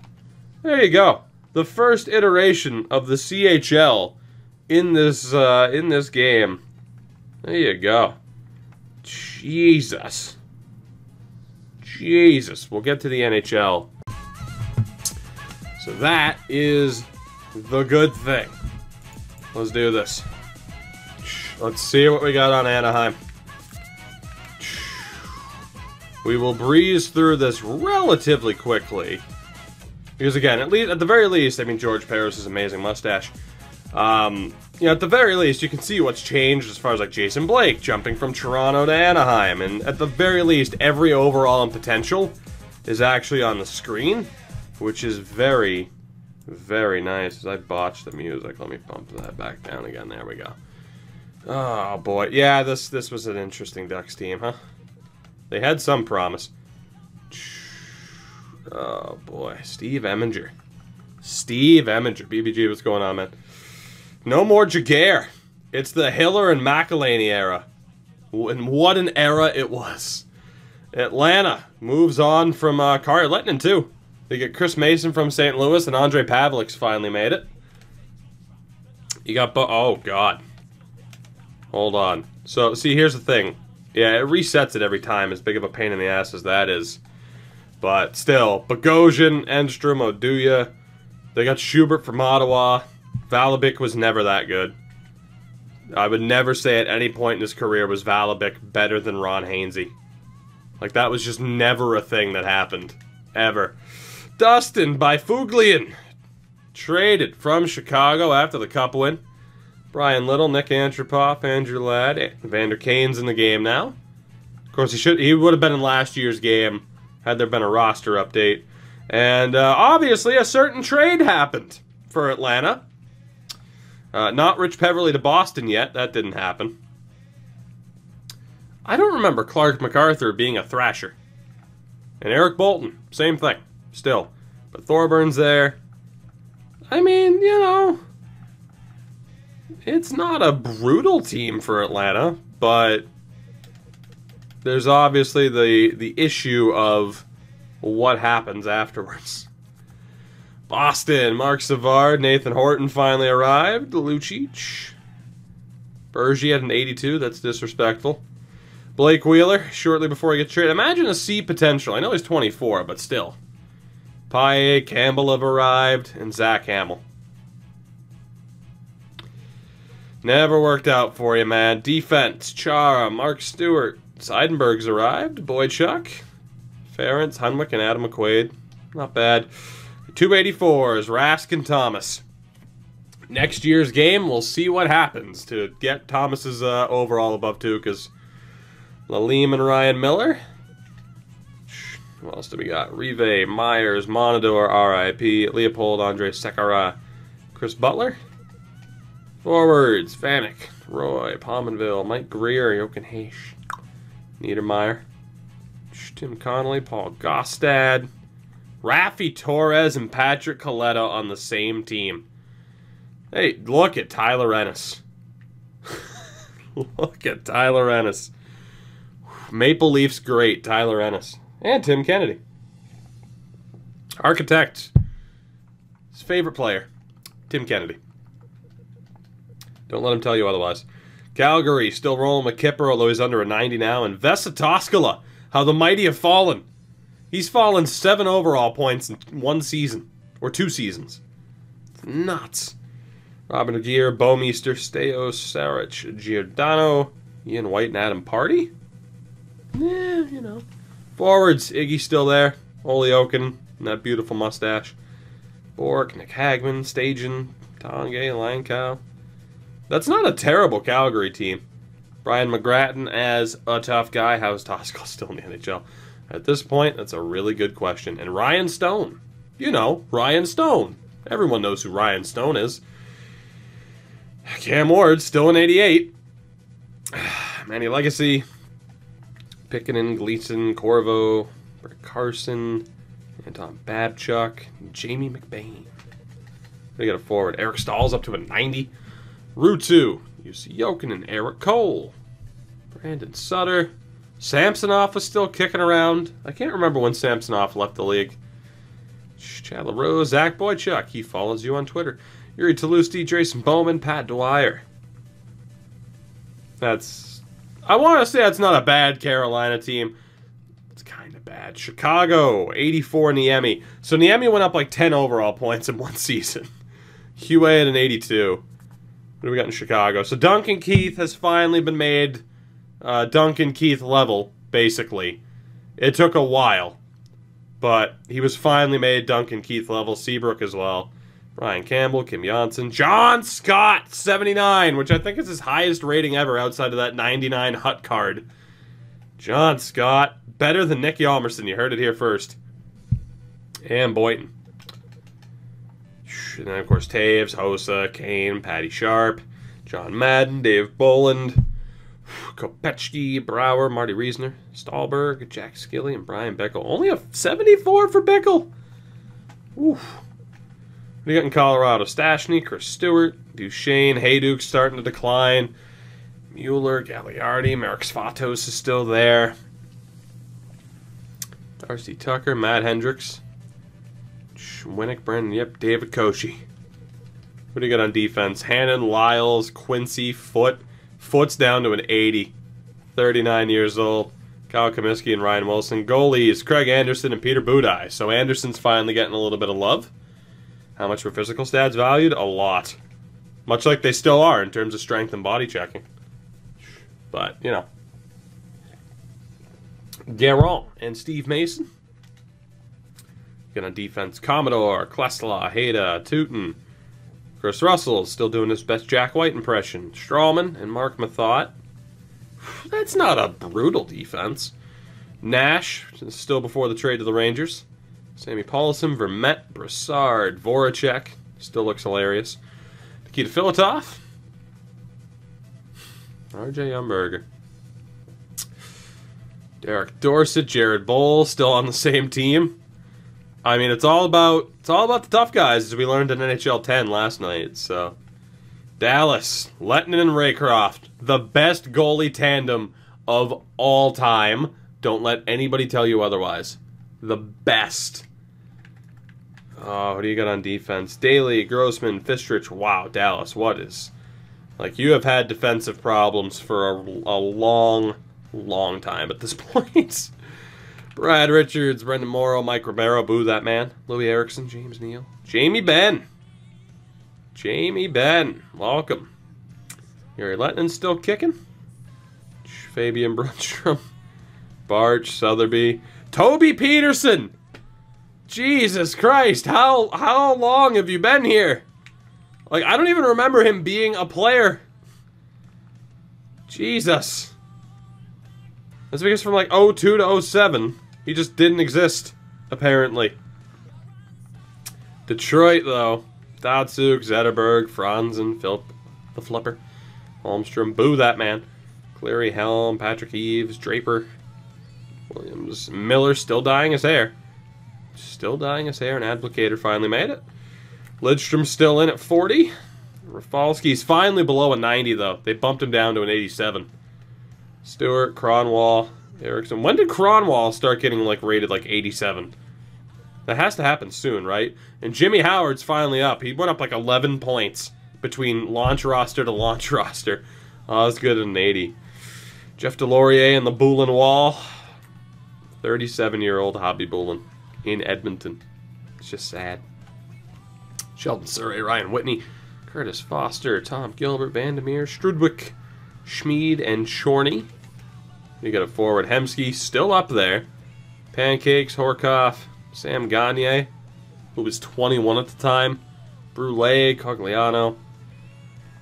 There you go. The first iteration of the CHL in this game. There you go. Jesus. Jesus. We'll get to the NHL. So that is the good thing. Let's do this. Let's see what we got on Anaheim. We will breeze through this relatively quickly. Because again, at the very least, I mean, George Parros' amazing mustache. You know, at the very least, you can see what's changed as far as like Jason Blake jumping from Toronto to Anaheim. And at the very least, every overall and potential is actually on the screen, which is very, very nice. As I botched the music, let me bump that back down again. There we go. Oh boy, yeah, this was an interesting Ducks team, huh? They had some promise. Oh boy, Steve Eminger. Steve Eminger. BBG, what's going on, man? No more Jaguar. It's the Hiller and McElhaney era. And what an era it was. Atlanta moves on from Kari Lettinen, too. They get Chris Mason from St. Louis, and Andre Pavlik's finally made it. You got... Oh, God. Hold on. So, see, here's the thing. Yeah, it resets it every time, as big of a pain in the ass as that is. But still, Bogosian, Enstrom, Oduya. They got Schubert from Ottawa. Valabic was never that good. I would never say at any point in his career was Valabic better than Ron Hainsey. Like, that was just never a thing that happened. Ever. Dustin Byfuglian. Traded from Chicago after the Cup win. Brian Little, Nick Antropoff, Andrew Ladd, Vander Kane's in the game now. Of course, he would have been in last year's game had there been a roster update. And obviously, a certain trade happened for Atlanta. Not Rich Peverley to Boston yet. That didn't happen. I don't remember Clark MacArthur being a Thrasher. And Eric Bolton, same thing, still. But Thorburns there. I mean, you know, it's not a brutal team for Atlanta, but there's obviously the issue of what happens afterwards. Boston, Mark Savard, Nathan Horton finally arrived. Lucic. Bergie at an 82, that's disrespectful. Blake Wheeler, shortly before he gets traded. Imagine a C potential. I know he's 24, but still. Paille, Campbell have arrived, and Zach Hamill. Never worked out for you, man. Defense, Chara, Mark Stewart. Seidenberg's arrived. Boychuk. Ferentz, Hunwick, and Adam McQuaid. Not bad. 284s, Rask and Thomas. Next year's game, we'll see what happens to get Thomas's overall above 2, because Lalime and Ryan Miller. What else do we got? Rive, Myers, Monador, R.I.P., Leopold, Andre Sekara, Chris Butler. Forwards, Vanek, Roy, Pominville, Mike Greer, Jochen Heisch, Niedermeyer, Tim Connolly, Paul Gostad, Rafi Torres, and Patrick Coletta on the same team. Hey, look at Tyler Ennis. Look at Tyler Ennis. Maple Leafs great, Tyler Ennis. And Tim Kennedy. Architect. His favorite player, Tim Kennedy. Don't let him tell you otherwise. Calgary, still rolling with Kipper, although he's under a 90 now. And Vesa Toskala, how the mighty have fallen. He's fallen 7 overall points in 1 season. Or 2 seasons. It's nuts. Robin Aguirre, Bouwmeester, Steos, Saric, Giordano, Ian White, and Adam Party? Yeah, you know. Forwards, Iggy's still there. Ole Oaken, and that beautiful mustache. Bork, Nick Hagman, Stajan, Tanguay, Langkow. That's not a terrible Calgary team. Brian McGrattan as a tough guy. How is Toskal still in the NHL? At this point, that's a really good question. And Ryan Stone. You know, Ryan Stone. Everyone knows who Ryan Stone is. Cam Ward, still in 88. Manny Legacy. Pickenen, Gleason, Corvo, Brett Carson, Anton Babchuk, Jamie McBain. They got a forward. Eric Stahl's up to a 90. Rutu, UC Jokin, and Eric Cole. Brandon Sutter. Samsonov is still kicking around. I can't remember when Samsonov left the league. Chad Rose, Zach Boychuk. He follows you on Twitter. Yuri Toulouse, Jason Bowman, Pat Dwyer. I want to say that's not a bad Carolina team. It's kind of bad. Chicago, 84 Niemi. So Niemi went up like 10 overall points in 1 season. Hue at an 82. What do we got in Chicago? So Duncan Keith has finally been made Duncan Keith level, basically. It took a while, but he was finally made Duncan Keith level. Seabrook as well. Brian Campbell, Kim Johnson, John Scott, 79, which I think is his highest rating ever outside of that 99 Hut card. John Scott, better than Nick Yalmerson. You heard it here first. And Boynton. And then, of course, Taves, Hossa, Kane, Patty Sharp, John Madden, Dave Boland, Kopechki, Brower, Marty Reisner, Stahlberg, Jack Skilly, and Brian Bickle. Only a 74 for Bickle. Oof. What do you got in Colorado? Stashny, Chris Stewart, Duchesne, Hayduke's starting to decline. Mueller, Gagliardi, Merrick Svatos is still there. Darcy Tucker, Matt Hendricks. Winnick, Brennan, yep, David Koshi. What do you got on defense? Hannon, Lyles, Quincy, Foote. Foote's down to an 80. 39 years old. Kyle Comiskey and Ryan Wilson. Goalies, Craig Anderson and Peter Budaj. So Anderson's finally getting a little bit of love. How much were physical stats valued? A lot. Much like they still are in terms of strength and body checking. But, you know. Guerin and Steve Mason. Got on defense, Commodore, Klesla, Hayda, Tootin. Chris Russell still doing his best Jack White impression. Strawman and Mark Mathot. That's not a brutal defense. Nash, still before the trade to the Rangers. Sammy Paulson, Vermette, Brassard, Voracek. Still looks hilarious. Nikita Filatov. RJ Umberger. Derek Dorsett, Jared Bowl, still on the same team. I mean, it's all about the tough guys, as we learned in NHL 10 last night. So, Dallas, Lettinen and Raycroft, the best goalie tandem of all time. Don't let anybody tell you otherwise. The best. Oh, what do you got on defense? Daly, Grossman, Fistrich. Wow, Dallas, what is... Like, you have had defensive problems for a long time at this point. Brad Richards, Brendan Morrow, Mike Ribeiro, boo that man. Louis Erickson, James Neal. Jamie Benn. Jamie Benn, welcome. Gary Letton's still kicking. Fabian Brunstrom. Barch, Sotheby. Toby Peterson! Jesus Christ, how long have you been here? Like, I don't even remember him being a player. Jesus. That's because from like 02 to 07, he just didn't exist, apparently. Detroit, though. Datsuk, Zetterberg, Franzen, Philp, the Flipper, Holmstrom, boo that man. Cleary, Helm, Patrick Eves, Draper, Williams, Miller, still dyeing his hair. Still dyeing his hair, and Advocator finally made it. Lidstrom's still in at 40. Rafalski's finally below a 90, though. They bumped him down to an 87. Stewart, Cronwall, Erickson. When did Cronwall start getting like rated like 87? That has to happen soon, right? And Jimmy Howard's finally up. He went up like 11 points between launch roster to launch roster. Oh, that's good at an 80. Jeff Delorier and the Boulin Wall. 37-year-old Hobby Boulin in Edmonton. It's just sad. Sheldon Surrey, Ryan Whitney, Curtis Foster, Tom Gilbert, Vandermeer, Strudwick, Schmid, and Shorney. You got a forward, Hemsky, still up there. Pancakes, Horkoff, Sam Gagne, who was 21 at the time. Brule, Cogliano.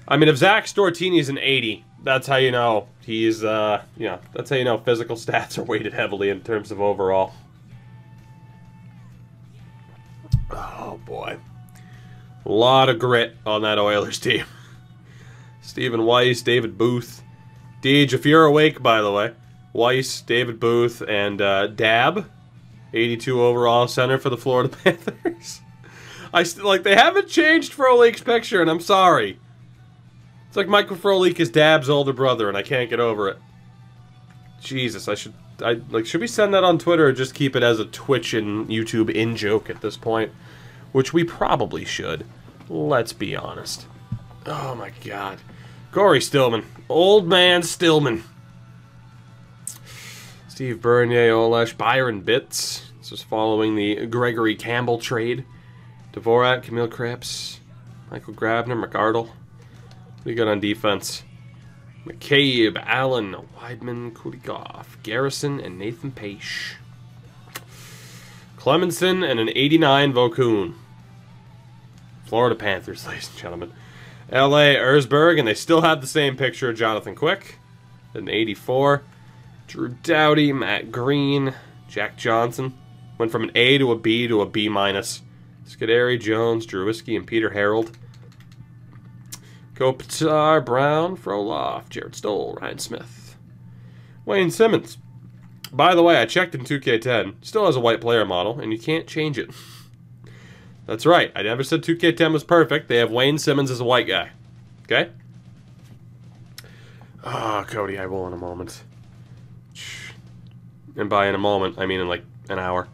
I mean, if Zach Stortini's an 80, that's how you know he's, that's how you know physical stats are weighted heavily in terms of overall. Oh, boy. A lot of grit on that Oilers team. Stephen Weiss, David Booth. Deej, if you're awake, by the way. Weiss, David Booth, and Dab. 82 overall center for the Florida Panthers. They haven't changed Frolik's picture, and I'm sorry. It's like Michael Frolik is Dab's older brother, and I can't get over it. Jesus, should we send that on Twitter or just keep it as a Twitch and YouTube in-joke at this point? Which we probably should. Let's be honest. Oh my god. Corey Stillman. Old man Stillman. Steve Bernier, Olesh, Byron Bitts. This was following the Gregory Campbell trade. Dvorak, Camille Krebs, Michael Grabner, McArdle. What do you got on defense? McCabe, Allen, Weidman, Kulikov, Garrison, and Nathan Page. Clemenson and an 89 Vokun. Florida Panthers, ladies and gentlemen. L.A. Erzberg, and they still have the same picture of Jonathan Quick. An 84. Drew Doughty, Matt Green, Jack Johnson. Went from an A to a B to a B minus. Scuderi, Jones, Drewiski, and Peter Harold. Kopitar, Brown, Froloff, Jared Stoll, Ryan Smith. Wayne Simmons. By the way, I checked in 2K10. Still has a white player model, and you can't change it. That's right. I never said 2K10 was perfect. They have Wayne Simmons as a white guy. Okay? Ah, Cody, I will in a moment. And by in a moment, I mean in like an hour.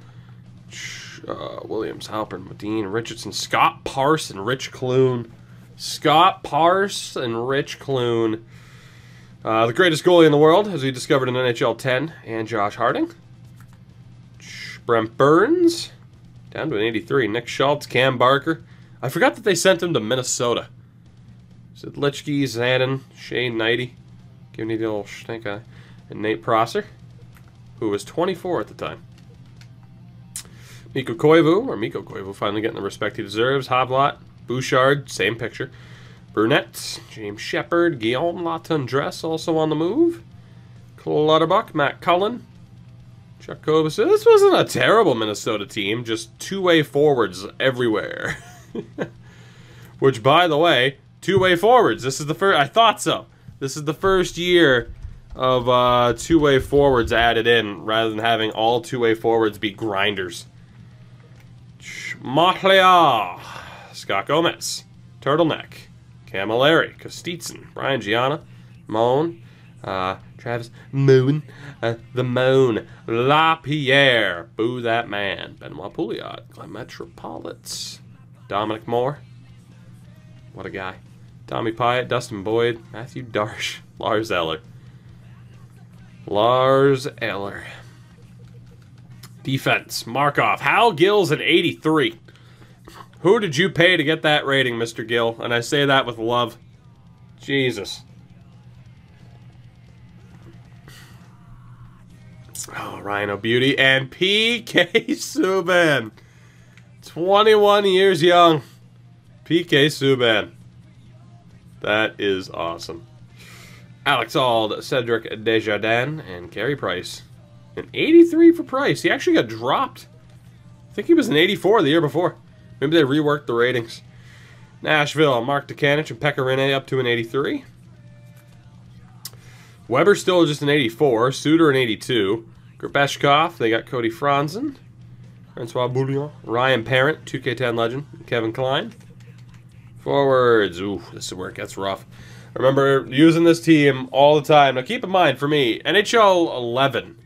Williams, Halpern, Medine, Richardson, Scott Parse, and Rich Clune. Scott Parse and Rich Clune. The greatest goalie in the world, as we discovered in NHL 10, and Josh Harding. Brent Burns, down to an 83. Nick Schultz, Cam Barker. I forgot that they sent him to Minnesota. Sidlichky, Zanin, Shane Knighty, giving you the old stink eye, and Nate Prosser, who was 24 at the time. Mikko Koivu finally getting the respect he deserves. Havlat, Bouchard, same picture. Brunette, James Shepard, Guillaume Latendresse also on the move. Clutterbuck, Matt Cullen, Chuck Kobus. This wasn't a terrible Minnesota team, just two-way forwards everywhere. Which, by the way, two-way forwards. This is the first. I thought so. This is the first year of two-way forwards added in, rather than having all two-way forwards be grinders. Montreal, Scott Gomez, Turtleneck, Camilleri, Kostitsin, Brian Gianna, Moan, Travis Moon, the Moon, LaPierre, Boo That Man, Benoit Pouliot, Glenn Metropolitans, Dominic Moore, what a guy, Tommy Pyatt, Dustin Boyd, Matthew Darsh, Lars Eller. Defense, Markov, Hal Gill's an 83. Who did you pay to get that rating, Mr. Gill? And I say that with love. Jesus. Oh, Rhino Beauty and PK Subban. 21 years young. PK Subban. That is awesome. Alex Auld, Cedric Desjardins, and Carey Price. An 83 for Price. He actually got dropped. I think he was an 84 the year before. Maybe they reworked the ratings. Nashville, Mark Dukanich and Pekka Rinne up to an 83. Weber still just an 84. Suter an 82. Grabeshkov, they got Cody Franzen. Francois Bouillon. Ryan Parent, 2K10 legend. Kevin Klein. Forwards. Ooh, this is where it gets rough. I remember using this team all the time. Now keep in mind, for me, NHL 11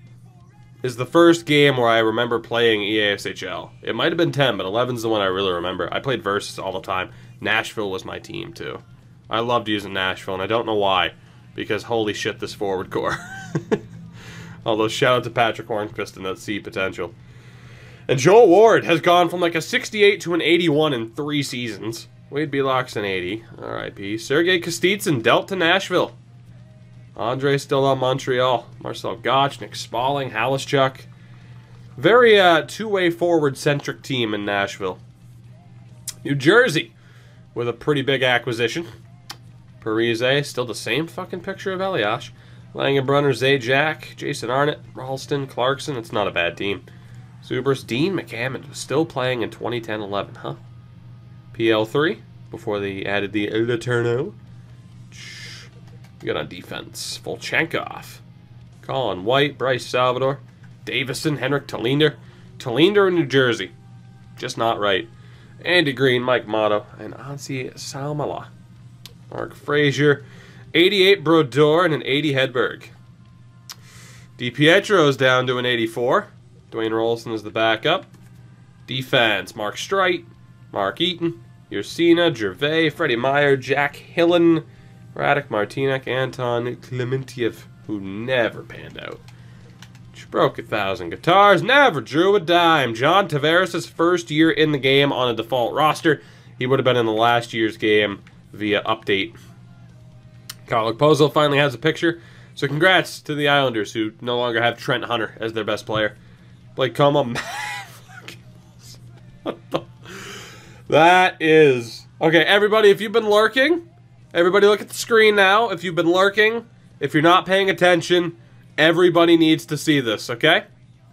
is the first game where I remember playing EASHL. It might have been 10, but 11's the one I really remember. I played Versus all the time. Nashville was my team, too. I loved using Nashville, and I don't know why. Because holy shit, this forward core. Although, shout out to Patrick Hornquist and that C potential. And Joel Ward has gone from like a 68 to an 81 in 3 seasons. Wade Belok's an 80. R.I.P. Sergei Kostitsin dealt to Nashville. Andre still on Montreal. Marcel Gotch, Nick Spaulding, Halischuk. Very two-way forward-centric team in Nashville. New Jersey with a pretty big acquisition. Parise, still the same fucking picture of Eliash. Langenbrunner, Zajac, Jason Arnott, Ralston, Clarkson. It's not a bad team. Zubers, Dean McCammon was still playing in 2010-11, huh? PL3 before they added the Letourneau. We got on defense. Volchenkov, Colin White, Bryce Salvador, Davison, Henrik Tallinder. Tallinder in New Jersey. Just not right. Andy Green, Mike Motto, and Ansi Salmala. Mark Frazier, 88 Brodeur, and an 80 Hedberg. DiPietro's down to an 84. Dwayne Rolson is the backup. Defense, Mark Streit, Mark Eaton, Ursina, Gervais, Freddie Meyer, Jack Hillen, Radek Martinek, Anton Klementiev, who never panned out. Broke 1,000 guitars, never drew a dime. John Tavares' first year in the game on a default roster. He would have been in the last year's game via update. Kyle Okposo finally has a picture. So congrats to the Islanders, who no longer have Trent Hunter as their best player. Blake Comeau. That is... Okay, everybody, if you've been lurking, everybody look at the screen now. If you've been lurking, if you're not paying attention, everybody needs to see this, okay?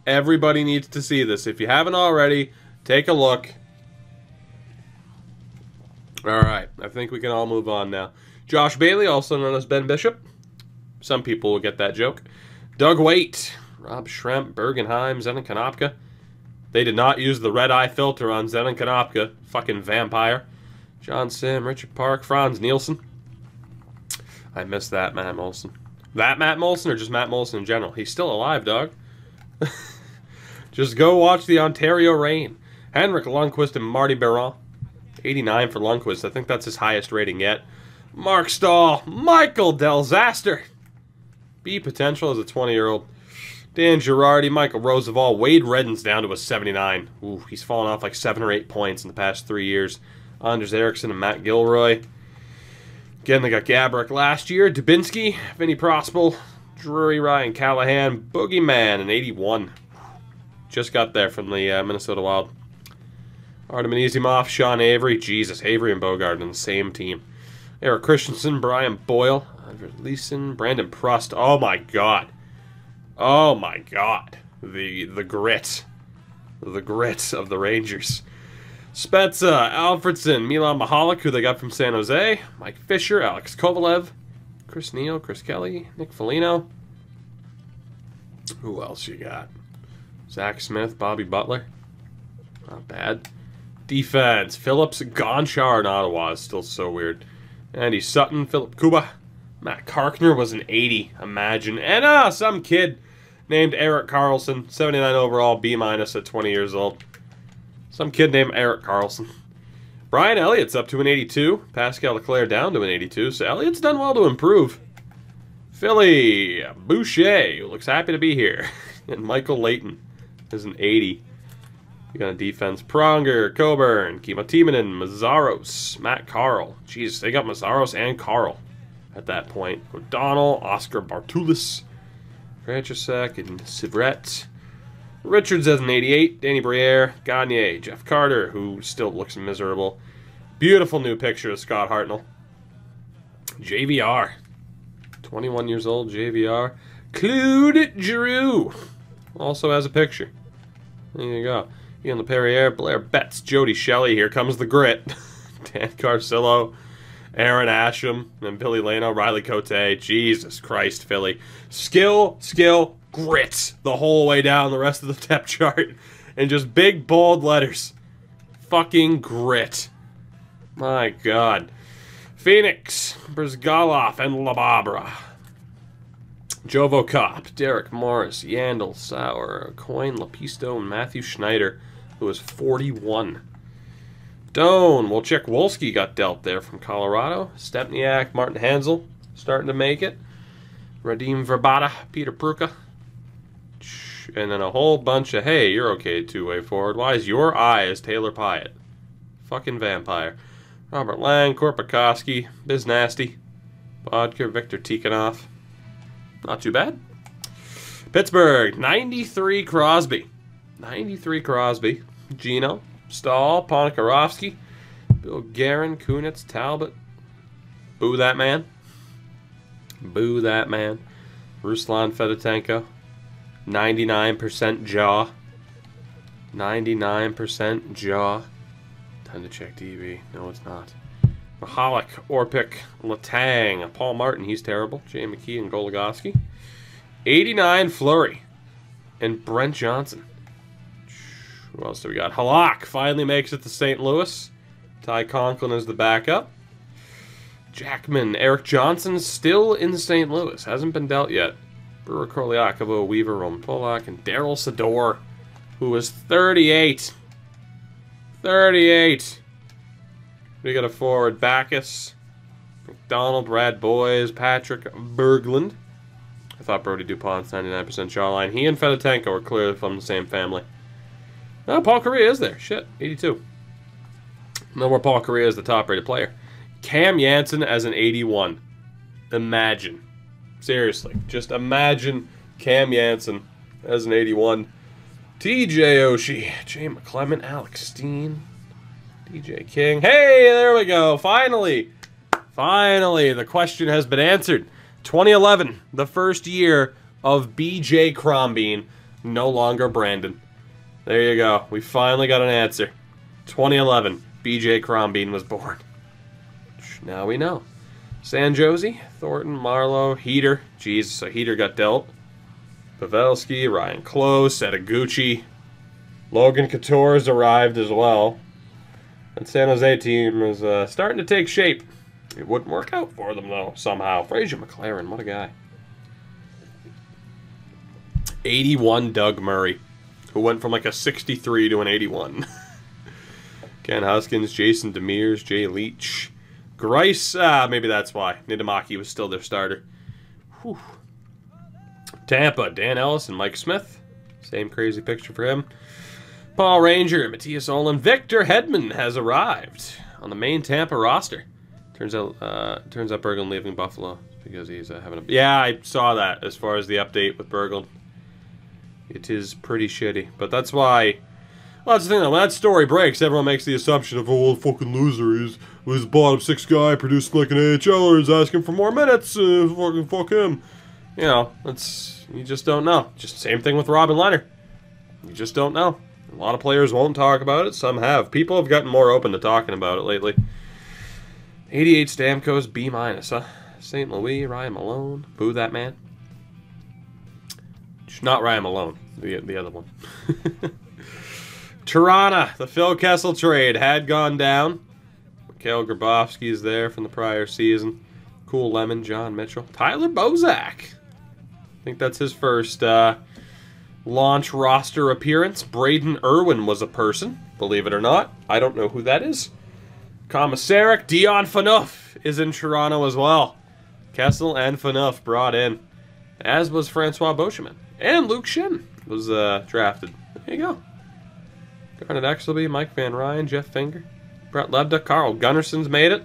Everybody needs to see this. If you haven't already, take a look. Alright, I think we can all move on now. Josh Bailey, also known as Ben Bishop. Some people will get that joke. Doug Waite, Rob Schremp, Bergenheim, Zenon Konopka. They did not use the red eye filter on Zenon Konopka. Fucking vampire. John Sim, Richard Park, Franz Nielsen. I missed that Matt Molson. That Matt Molson or just Matt Molson in general? He's still alive, dog. Just go watch the Ontario Reign. Henrik Lundqvist and Marty Biron. 89 for Lundqvist. I think that's his highest rating yet. Mark Stahl. Michael Delzaster. B potential as a 20-year-old. Dan Girardi, Michael Roosevelt. Wade Redden's down to a 79. Ooh, he's fallen off like 7 or 8 points in the past 3 years. Anders Eriksson and Matt Gilroy. Again, they got Gaborik last year. Dubinsky, Vinny Prospel, Drury, Ryan Callahan, Boogeyman, and 81. Just got there from the Minnesota Wild. Artem Anisimov, Sean Avery. Jesus, Avery and Bogard on the same team. Eric Christensen, Brian Boyle, Andrew Leeson, Brandon Prust. Oh my God. Oh my God. The grit. The grit of the Rangers. Spezza, Alfredson, Milan Mahalik, who they got from San Jose, Mike Fisher, Alex Kovalev, Chris Neal, Chris Kelly, Nick Foligno. Who else you got? Zach Smith, Bobby Butler. Not bad. Defense, Phillips, Gonchar in Ottawa is still so weird. Andy Sutton, Philip Kuba. Matt Karkner was an 80, imagine. And some kid named Eric Carlson, 79 overall, B- at 20 years old. Some kid named Eric Carlson. Brian Elliott's up to an 82. Pascal Leclerc down to an 82. So Elliott's done well to improve. Philly, Boucher, who looks happy to be here. And Michael Layton is an 80. You got a defense. Pronger, Coburn, Kimo Timonen, Mazzaros, Matt Carl. Jeez, they got Mazzaros and Carl at that point. O'Donnell, Oscar Bartulis, Franchesek, and Sivret. Richards has an 88. Danny Briere, Gagne, Jeff Carter, who still looks miserable. Beautiful new picture of Scott Hartnell. JVR. 21 years old, JVR. Claude Giroux also has a picture. There you go. Ian LePerriere, Blair Betts, Jody Shelley. Here comes the grit. Dan Carcillo, Aaron Asham, and Billy Lano, Riley Cote. Jesus Christ, Philly. Skill, grit the whole way down the rest of the depth chart. And just big, bold letters. Fucking grit. My God. Phoenix, Brzgalov, and Lababra. Jovo Kopp, Derek Morris, Yandel, Sauer, Coyne, Lapisto, and Matthew Schneider, who is 41. Doan, Wojciech Wolski got dealt there from Colorado. Stepniak, Martin Hansel, starting to make it. Radim Verbata, Peter Pruka. And then a whole bunch of, hey, you're okay two-way forward. Why is your eye as Taylor Pyatt? Fucking vampire. Robert Lang, Korpikoski, Biz Nasty, Bodker, Victor Tikhonov. Not too bad. Pittsburgh, 93 Crosby. 93 Crosby. Gino, Stahl, Ponikarovsky, Bill Guerin, Kunitz, Talbot. Boo that man. Boo that man. Ruslan Fedotenko. 99% jaw. 99% jaw. Time to check DB. No, it's not. Mahalik, Orpik, Letang, Paul Martin, he's terrible. Jay McKee and Goligoski. 89 Fleury. And Brent Johnson. Who else do we got? Halak finally makes it to St. Louis. Ty Conklin is the backup. Jackman, Eric Johnson still in St. Louis. Hasn't been dealt yet. Brewer, Korliakovo, Weaver, Roman Polak, and Daryl Sador, who is 38. 38. We got a forward, Bacchus, McDonald, Brad Boys, Patrick Berglund. I thought Brody DuPont's 99% jawline. He and Fedotenko are clearly from the same family. No, Paul Correa is there. Shit, 82. No more Paul Correa as the top-rated player. Cam Janssen as an 81. Imagine. Seriously, just imagine Cam Janssen as an 81. TJ Oshie, Jay McClement, Alex Steen, DJ King. Hey, there we go. Finally, the question has been answered. 2011, the first year of BJ Crombeen, no longer Brandon. There you go. We finally got an answer. 2011, BJ Crombeen was born. Now we know. San Jose, Thornton, Marlowe, Heater. Jesus, so Heater got dealt. Pavelski, Ryan Close, Setaguchi. Logan Couture's arrived as well. And San Jose team is starting to take shape. It wouldn't work out for them, though, somehow. Frazier McLaren, what a guy. 81 Doug Murray, who went from like a 63 to an 81. Ken Huskins, Jason Demers, Jay Leach. Grice, maybe that's why. Nidamaki was still their starter. Whew. Tampa, Dan Ellis and Mike Smith. Same crazy picture for him. Paul Ranger, Matthias Olin. Victor Hedman has arrived on the main Tampa roster. Turns out Berglund leaving Buffalo because he's having a... Yeah, I saw that as far as the update with Berglund. It is pretty shitty. But that's why... Well, that's the thing, though. When that story breaks, everyone makes the assumption of, oh, well, fucking loser. He's a bottom six guy producing like an AHLer. He's asking for more minutes. Fuck him. You know, you just don't know. Just same thing with Robin Leonard. You just don't know. A lot of players won't talk about it. Some have. People have gotten more open to talking about it lately. 88 Stamkos, B-, huh? St. Louis, Ryan Malone. Boo that man. Not Ryan Malone. The other one. Toronto, the Phil Kessel trade had gone down. Mikhail Grabowski is there from the prior season. Cool Lemon, John Mitchell. Tyler Bozak. I think that's his first launch roster appearance. Braden Irwin was a person, believe it or not. I don't know who that is. Commissaric Dion Phaneuf is in Toronto as well. Kessel and Phaneuf brought in, as was Francois Beauchemin. And Luke Shin was drafted. There you go. Garnet Exelby, Mike Van Ryn, Jeff Finger, Brett Lebda, Carl Gunnarson's made it.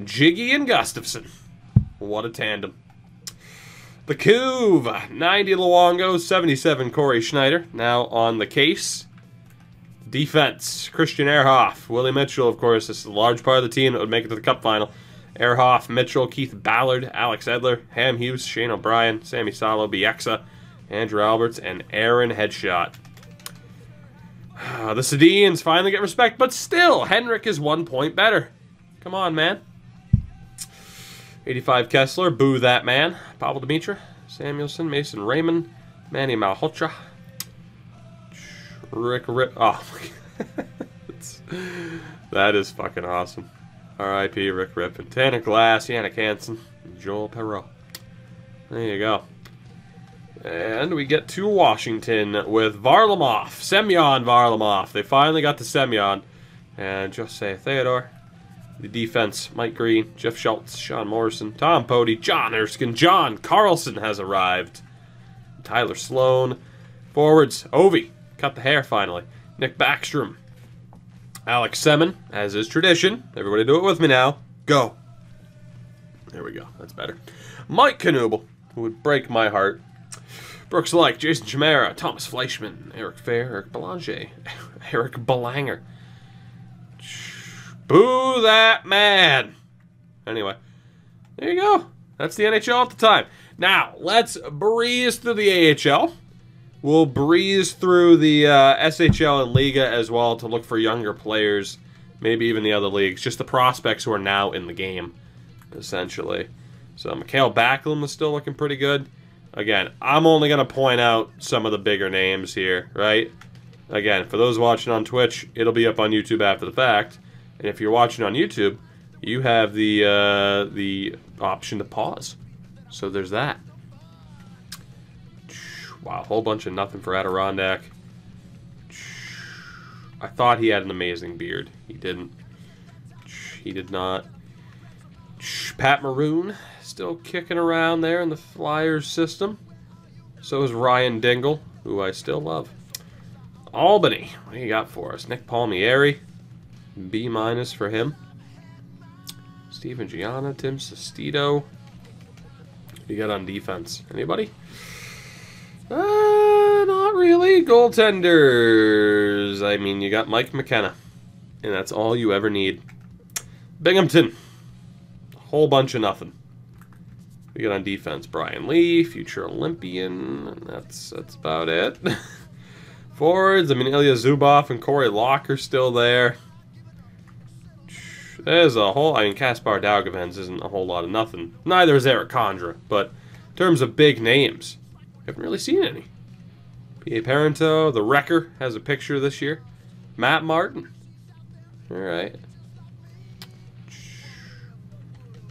Jiggy and Gustafson. What a tandem. The Couve, 90 Luongo, 77 Corey Schneider. Now on the case. Defense, Christian Ehrhoff. Willie Mitchell, of course, this is a large part of the team that would make it to the Cup final. Ehrhoff, Mitchell, Keith Ballard, Alex Edler, Ham Hughes, Shane O'Brien, Sammy Salo, Bieksa, Andrew Alberts, and Aaron Headshot. The Sedins finally get respect, but still, Henrik is 1 point better. Come on, man. 85 Kessler, boo that man. Pavel Dimitra, Samuelson, Mason Raymond, Manny Malhotra, Rick Rip. Oh, that is fucking awesome. R.I.P. Rick Rippon. Tanner Glass, Yannick Hansen, Joel Perreault. There you go. And we get to Washington with Varlamov. Semyon Varlamov. They finally got to Semyon. And Jose Theodore. The defense, Mike Green, Jeff Schultz, Sean Morrison, Tom Pody, John Erskine, John Carlson has arrived. Tyler Sloan. Forwards, Ovi. Cut the hair finally. Nick Backstrom. Alex Semin, as is tradition. Everybody do it with me now. Go. There we go. That's better. Mike Knuble, who would break my heart. Brooks Like, Jason Chimera, Thomas Fleischman, Eric Fair, Eric Belanger, Eric Belanger. Boo that man! Anyway, there you go. That's the NHL at the time. Now, let's breeze through the AHL. We'll breeze through the SHL and Liga as well to look for younger players, maybe even the other leagues, just the prospects who are now in the game, essentially. So Mikhail Backlund was still looking pretty good. Again, I'm only going to point out some of the bigger names here, right? Again, for those watching on Twitch, it'll be up on YouTube after the fact. And if you're watching on YouTube, you have the option to pause. So there's that. Wow, a whole bunch of nothing for Adirondack. I thought he had an amazing beard. He didn't. He did not. Pat Maroon, still kicking around there in the Flyers system. So is Ryan Dingle, who I still love. Albany, what do you got for us? Nick Palmieri, B- for him. Steven Gianna, Tim Sestito. What do you got on defense? Anybody? Not really. Goaltenders. I mean, you got Mike McKenna. And that's all you ever need. Binghamton. A whole bunch of nothing. We got on defense Brian Lee, future Olympian. And that's about it. Forwards, I mean, Ilya Zubov and Corey Locke are still there. There's a whole... I mean, Kaspar Daugavens isn't a whole lot of nothing. Neither is Eric Condra. But in terms of big names... haven't really seen any. P.A. Parento, the Wrecker, has a picture this year. Matt Martin. Alright.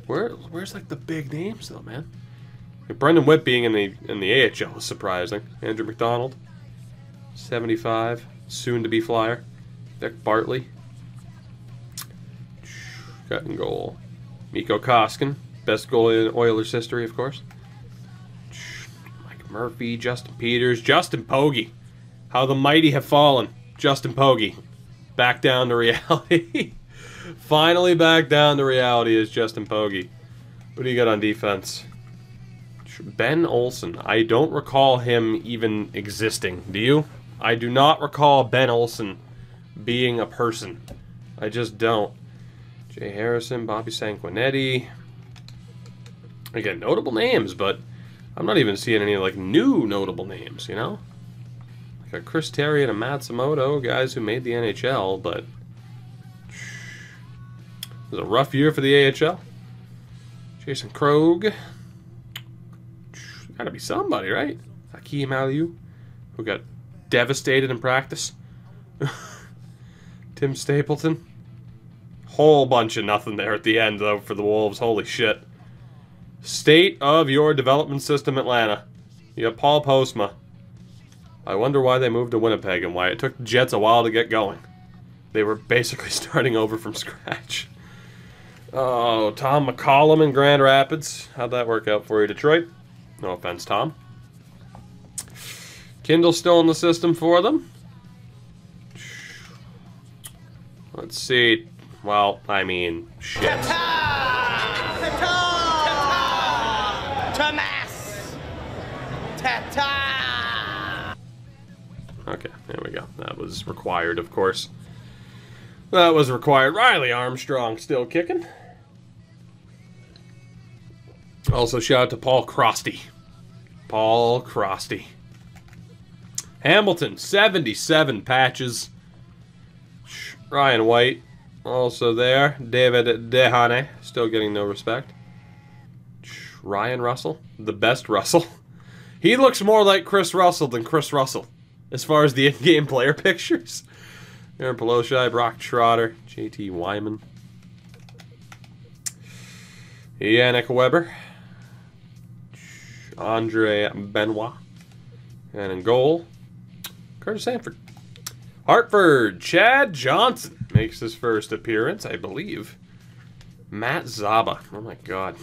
Where's like the big names though, man? Like Brendan Whitt being in the AHL is surprising. Andrew McDonald. 75. Soon to be Flyer. Vic Bartley. Got in goal. Mikko Koskinen. Best goal in Oilers history, of course. Mike Murphy, Justin Peters, Justin Pogge. How the mighty have fallen. Justin Pogge. Back down to reality. Finally back down to reality is Justin Pogge. What do you got on defense? Ben Olsen. I don't recall him even existing. Do you? I do not recall Ben Olsen being a person. I just don't. Jay Harrison, Bobby Sanguinetti. Again, notable names, but I'm not even seeing any, like, new notable names, you know? Like a Chris Terry and a Matsumoto, guys who made the NHL, but... It was a rough year for the AHL. Jason Krog. Gotta be somebody, right? Hakeem Aliu, who got devastated in practice. Tim Stapleton. Whole bunch of nothing there at the end, though, for the Wolves. Holy shit. State of your development system, Atlanta. You got Paul Postma. I wonder why they moved to Winnipeg and why it took the Jets a while to get going. They were basically starting over from scratch. Oh, Tom McCollum in Grand Rapids. How'd that work out for you, Detroit? No offense, Tom. Kindle's still in the system for them. Let's see. Well, I mean, shit. Okay, there we go. That was required, of course. That was required. Riley Armstrong still kicking. Also, shout out to Paul Crosty. Paul Crosty. Hamilton, 77 patches. Ryan White, also there. David Dehane, still getting no respect. Ryan Russell, the best Russell. He looks more like Chris Russell than Chris Russell, as far as the in-game player pictures. Aaron Pelosi, Brock Trotter, JT Wyman. Yannick Weber. Andre Benoit. And in goal, Curtis Sanford. Hartford, Chad Johnson makes his first appearance, I believe. Matt Zaba. Oh my god.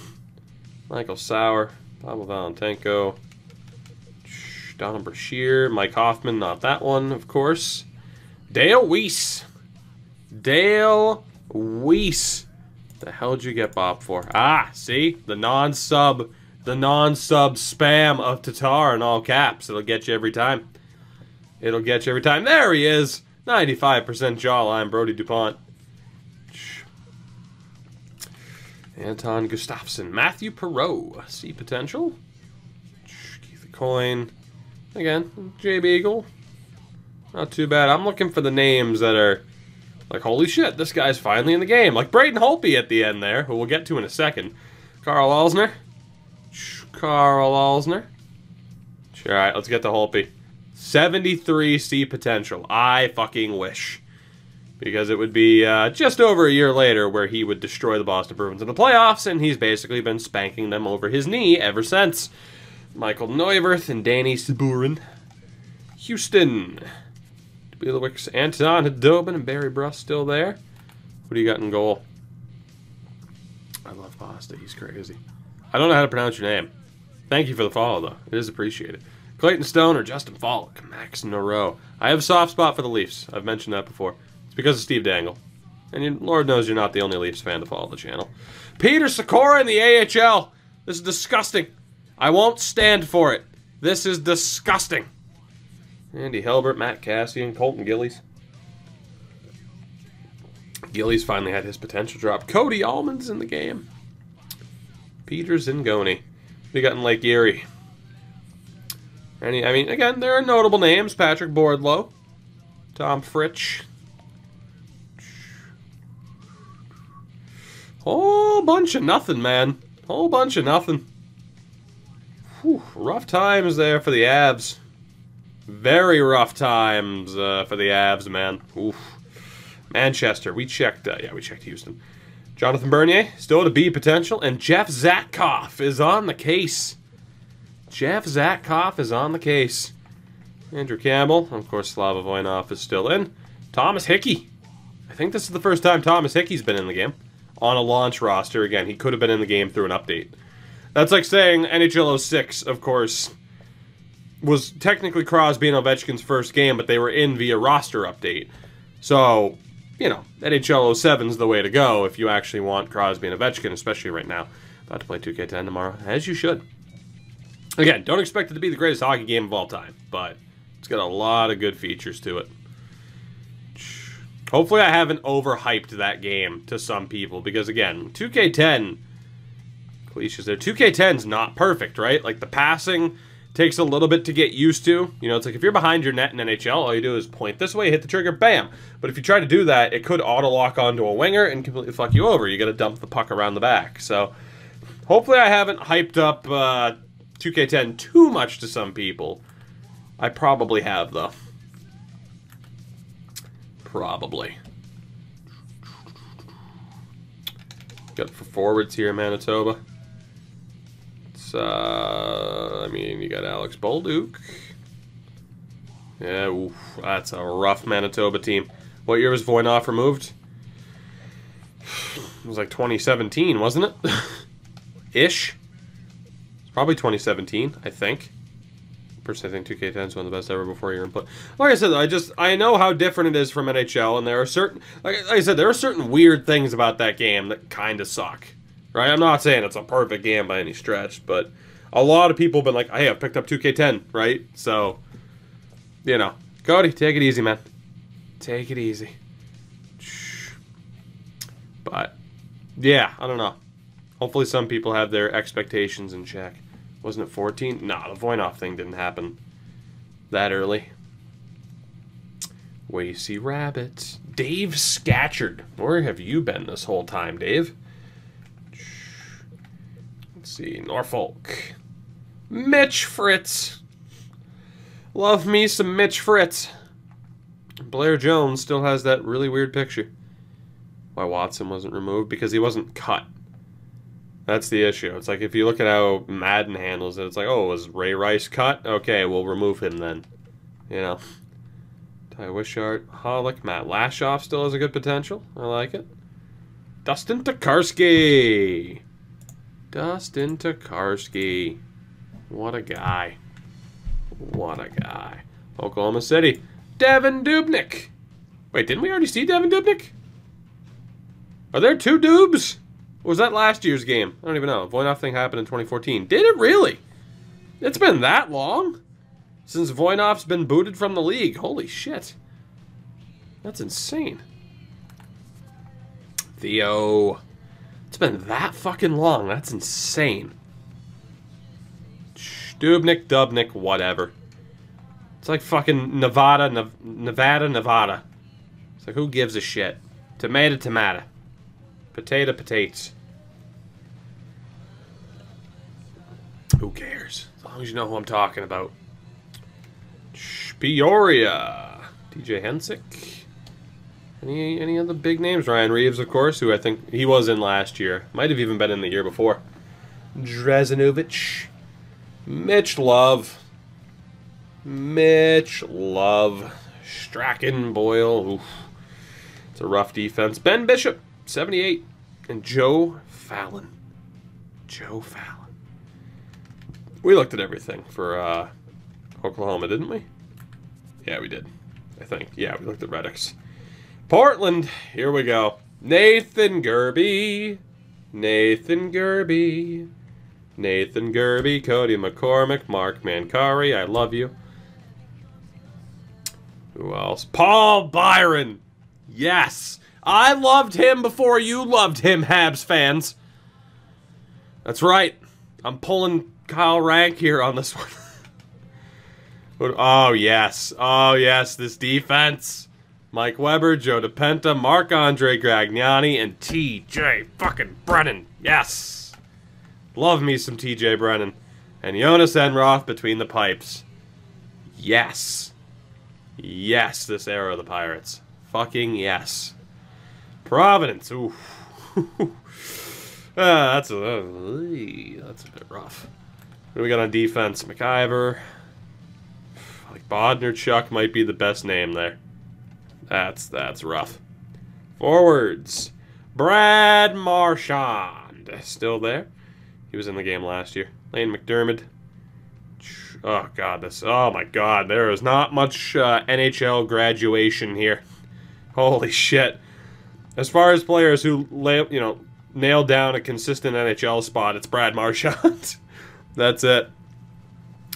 Michael Sauer. Pavel Valentenko. Donald Brashear. Mike Hoffman, not that one, of course. Dale Weiss. Dale Weiss. The hell did you get Bob for? Ah, see? The non-sub spam of Tatar in all caps. It'll get you every time. It'll get you every time. There he is. 95% jawline, Brody DuPont. Anton Gustafsson. Matthew Perreault. See potential. Keith Coyne. Again, Jay Beagle. Not too bad. I'm looking for the names that are like, holy shit, this guy's finally in the game. Like Braden Holtby at the end there, who we'll get to in a second. Carl Alsner. Carl Alsner. All right, let's get to Holtby. 73 C potential. I fucking wish. Because it would be just over a year later where he would destroy the Boston Bruins in the playoffs, and he's basically been spanking them over his knee ever since. Michael Neuwirth and Danny Saburin. Houston. Bielowicz, Anton Hedobin, and Barry Bruss still there. What do you got in goal? I love Pasta. He's crazy. I don't know how to pronounce your name. Thank you for the follow, though. It is appreciated. Clayton Stone or Justin Falk. Max Noro. I have a soft spot for the Leafs. I've mentioned that before. It's because of Steve Dangle. And Lord knows you're not the only Leafs fan to follow the channel. Peter Sikora in the AHL. This is disgusting. I won't stand for it. This is disgusting. Andy Hilbert, Matt Cassian, Colton Gillies. Gillies finally had his potential drop. Cody Allman's in the game. Peter Zingoni. We got in Lake Erie. I mean, again, there are notable names. Patrick Bordlow. Tom Fritsch. Whole bunch of nothing, man. Whole bunch of nothing. Whew, rough times there for the Avs. Very rough times for the Avs, man. Oof. Manchester, we checked, yeah, we checked Houston. Jonathan Bernier, still to be potential, and Jeff Zatkoff is on the case. Jeff Zatkoff is on the case. Andrew Campbell, of course, Slava Voinov is still in. Thomas Hickey. I think this is the first time Thomas Hickey's been in the game. on a launch roster. Again, he could have been in the game through an update. That's like saying NHL 06, of course, was technically Crosby and Ovechkin's first game, but they were in via roster update. So, you know, NHL 07's the way to go if you actually want Crosby and Ovechkin, especially right now. About to play 2K10 tomorrow, as you should. Again, don't expect it to be the greatest hockey game of all time, but it's got a lot of good features to it. Hopefully I haven't overhyped that game to some people, because again, 2K10, cliches there, 2K10's not perfect, right? Like, the passing takes a little bit to get used to. You know, it's like if you're behind your net in NHL, all you do is point this way, hit the trigger, bam. But if you try to do that, it could auto-lock onto a winger and completely fuck you over. You gotta dump the puck around the back. So, hopefully I haven't hyped up 2K10 too much to some people. I probably have, though. Probably. Got for forwards here in Manitoba. It's, I mean, you got Alex Bolduc. Yeah, oof, that's a rough Manitoba team. What year was Voynov removed? It was like 2017, wasn't it? Ish. It's probably 2017, I think. Personally, I think 2K10 is one of the best ever before you're in play. Like I said, I know how different it is from NHL, and there are certain, like I said, there are certain weird things about that game that kind of suck, right? I'm not saying it's a perfect game by any stretch, but a lot of people have been like, hey, I've picked up 2K10, right? So, you know, Cody, take it easy, man. Take it easy. But, yeah, I don't know. Hopefully some people have their expectations in check. Wasn't it 14? Nah, the Voynov thing didn't happen that early. Where you see rabbits. Dave Scatchard. Where have you been this whole time, Dave? Let's see. Norfolk. Mitch Fritz. Love me some Mitch Fritz. Blair Jones still has that really weird picture. Why Watson wasn't removed? Because he wasn't cut. That's the issue. It's like if you look at how Madden handles it, it's like, oh, was Ray Rice cut? Okay, we'll remove him then. You know. Ty Wishart, Hollick, Matt Lashoff still has a good potential. I like it. Dustin Tokarski. Dustin Tokarski. What a guy. What a guy. Oklahoma City. Devin Dubnyk. Wait, didn't we already see Devin Dubnyk? Are there two Dubs? Or was that last year's game? I don't even know. Voynov thing happened in 2014. Did it really? It's been that long? Since Voynov's been booted from the league. Holy shit. That's insane. Theo. It's been that fucking long. That's insane. Dubnyk, whatever. It's like fucking Nevada. It's like, who gives a shit? Tomato. Potatoes. Who cares? As long as you know who I'm talking about. Peoria. DJ Hensick. Any other big names? Ryan Reeves, of course, who I think he was in last year. Might have even been in the year before. Drazanovich. Mitch Love. Strachan, Boyle. Oof. It's a rough defense. Ben Bishop, 78. And Joe Fallon. We looked at everything for Oklahoma, didn't we? Yeah, we did. I think. Yeah, we looked at Reddick's. Portland, here we go. Nathan Gerby, Cody McCormick, Mark Mancari, I love you. Who else? Paul Byron. Yes. I loved him before you loved him, Habs fans. That's right. I'm pulling Kyle Rank here on this one. Oh, yes. This defense. Mike Weber, Joe DePenta, Marc-Andre Gragnani, and TJ fucking Brennan. Yes. Love me some TJ Brennan. And Jonas Enroth between the pipes. Yes. Yes, this era of the Pirates. Fucking yes. Providence. Ooh. That's a bit rough. What do we got on defense? McIver. Like Bodnarchuk might be the best name there. That's rough. Forwards. Brad Marchand. Still there. He was in the game last year. Lane McDermott. Oh, God. Oh, my God. There is not much NHL graduation here. Holy shit. As far as players who, nailed down a consistent NHL spot, it's Brad Marchand. That's it.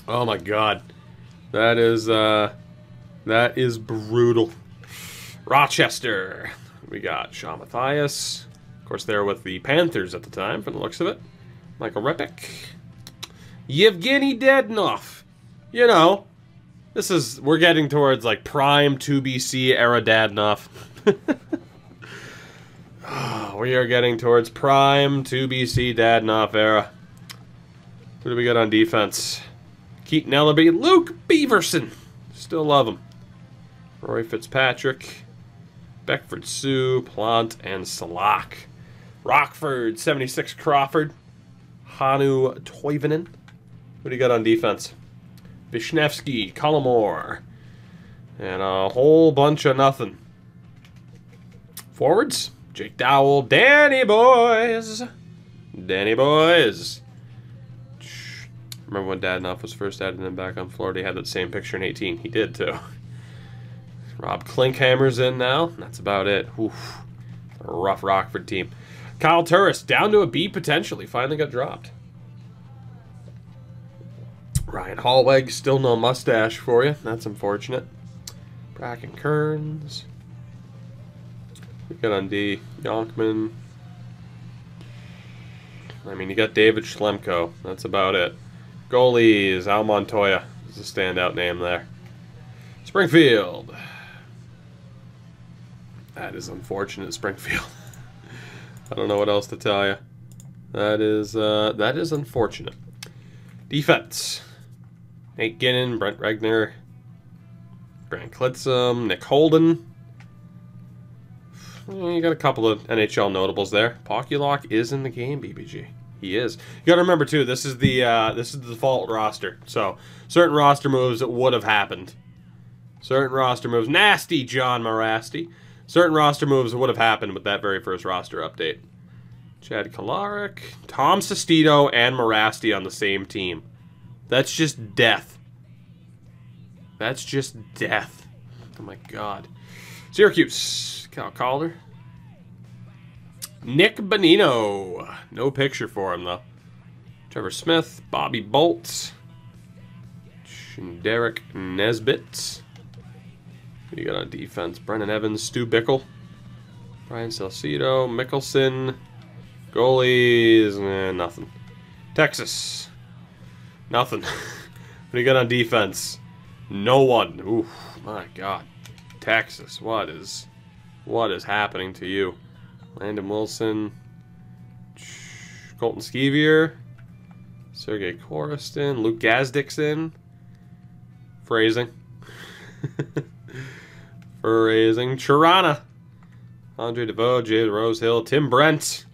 Oh, my God. That is brutal. Rochester. We got Sean Matthias. Of course, they were with the Panthers at the time, from the looks of it. Michael Repik. Yevgeny Dadonov. You know, we're getting towards, like, prime 2BC era Dadonov. Oh, we are getting towards prime 2BC Dadonov era. Who do we got on defense? Keaton Ellaby. Luke Beaverson. Still love him. Roy Fitzpatrick. Beckford Sue, Plant, and Salak. Rockford, 76 Crawford. Hanu Toivonen. What do you got on defense? Vishnevsky, Collimore. And a whole bunch of nothing. Forwards, Jake Dowell, Danny Boys. Danny Boys. Remember when Dadonov was first added in back on Florida? He had that same picture in 18. He did, too. Rob Klinkhammer's in now. That's about it. Oof. A rough Rockford team. Kyle Turris, down to a B potentially. Finally got dropped. Ryan Hallweg, still no mustache for you. That's unfortunate. Bracken Kearns. We got on D. Yonkman. I mean, you got David Schlemko. That's about it. Goalies, Al Montoya is a standout name there. Springfield. That is unfortunate, Springfield. I don't know what else to tell you. That is unfortunate. Defense. Nate Ginnon, Brent Regner, Brant Klitzum, Nick Holden. You got a couple of NHL notables there. Poculok is in the game, BBG. He is. You got to remember too. This is the default roster. So certain roster moves that would have happened. Certain roster moves. Nasty John Morasti. Certain roster moves would have happened with that very first roster update. Chad Kolarik, Tom Sestito, and Morasti on the same team. That's just death. That's just death. Oh my God. Syracuse, Cal Calder. Nick Bonino. No picture for him, though. Trevor Smith, Bobby Bolt. Derek Nesbitt. Who do you got on defense? Brennan Evans, Stu Bickle. Brian Salcedo, Mickelson. Goalies, nothing. Texas. Nothing. What do you got on defense? No one. Ooh, my God. Texas, what is happening to you? Landon Wilson. Colton Skeevier. Sergei Koristin. Luke Gazdikson. Phrasing. Phrasing. Chirana. Andre DeVoe. Jay Rosehill. Tim Brent.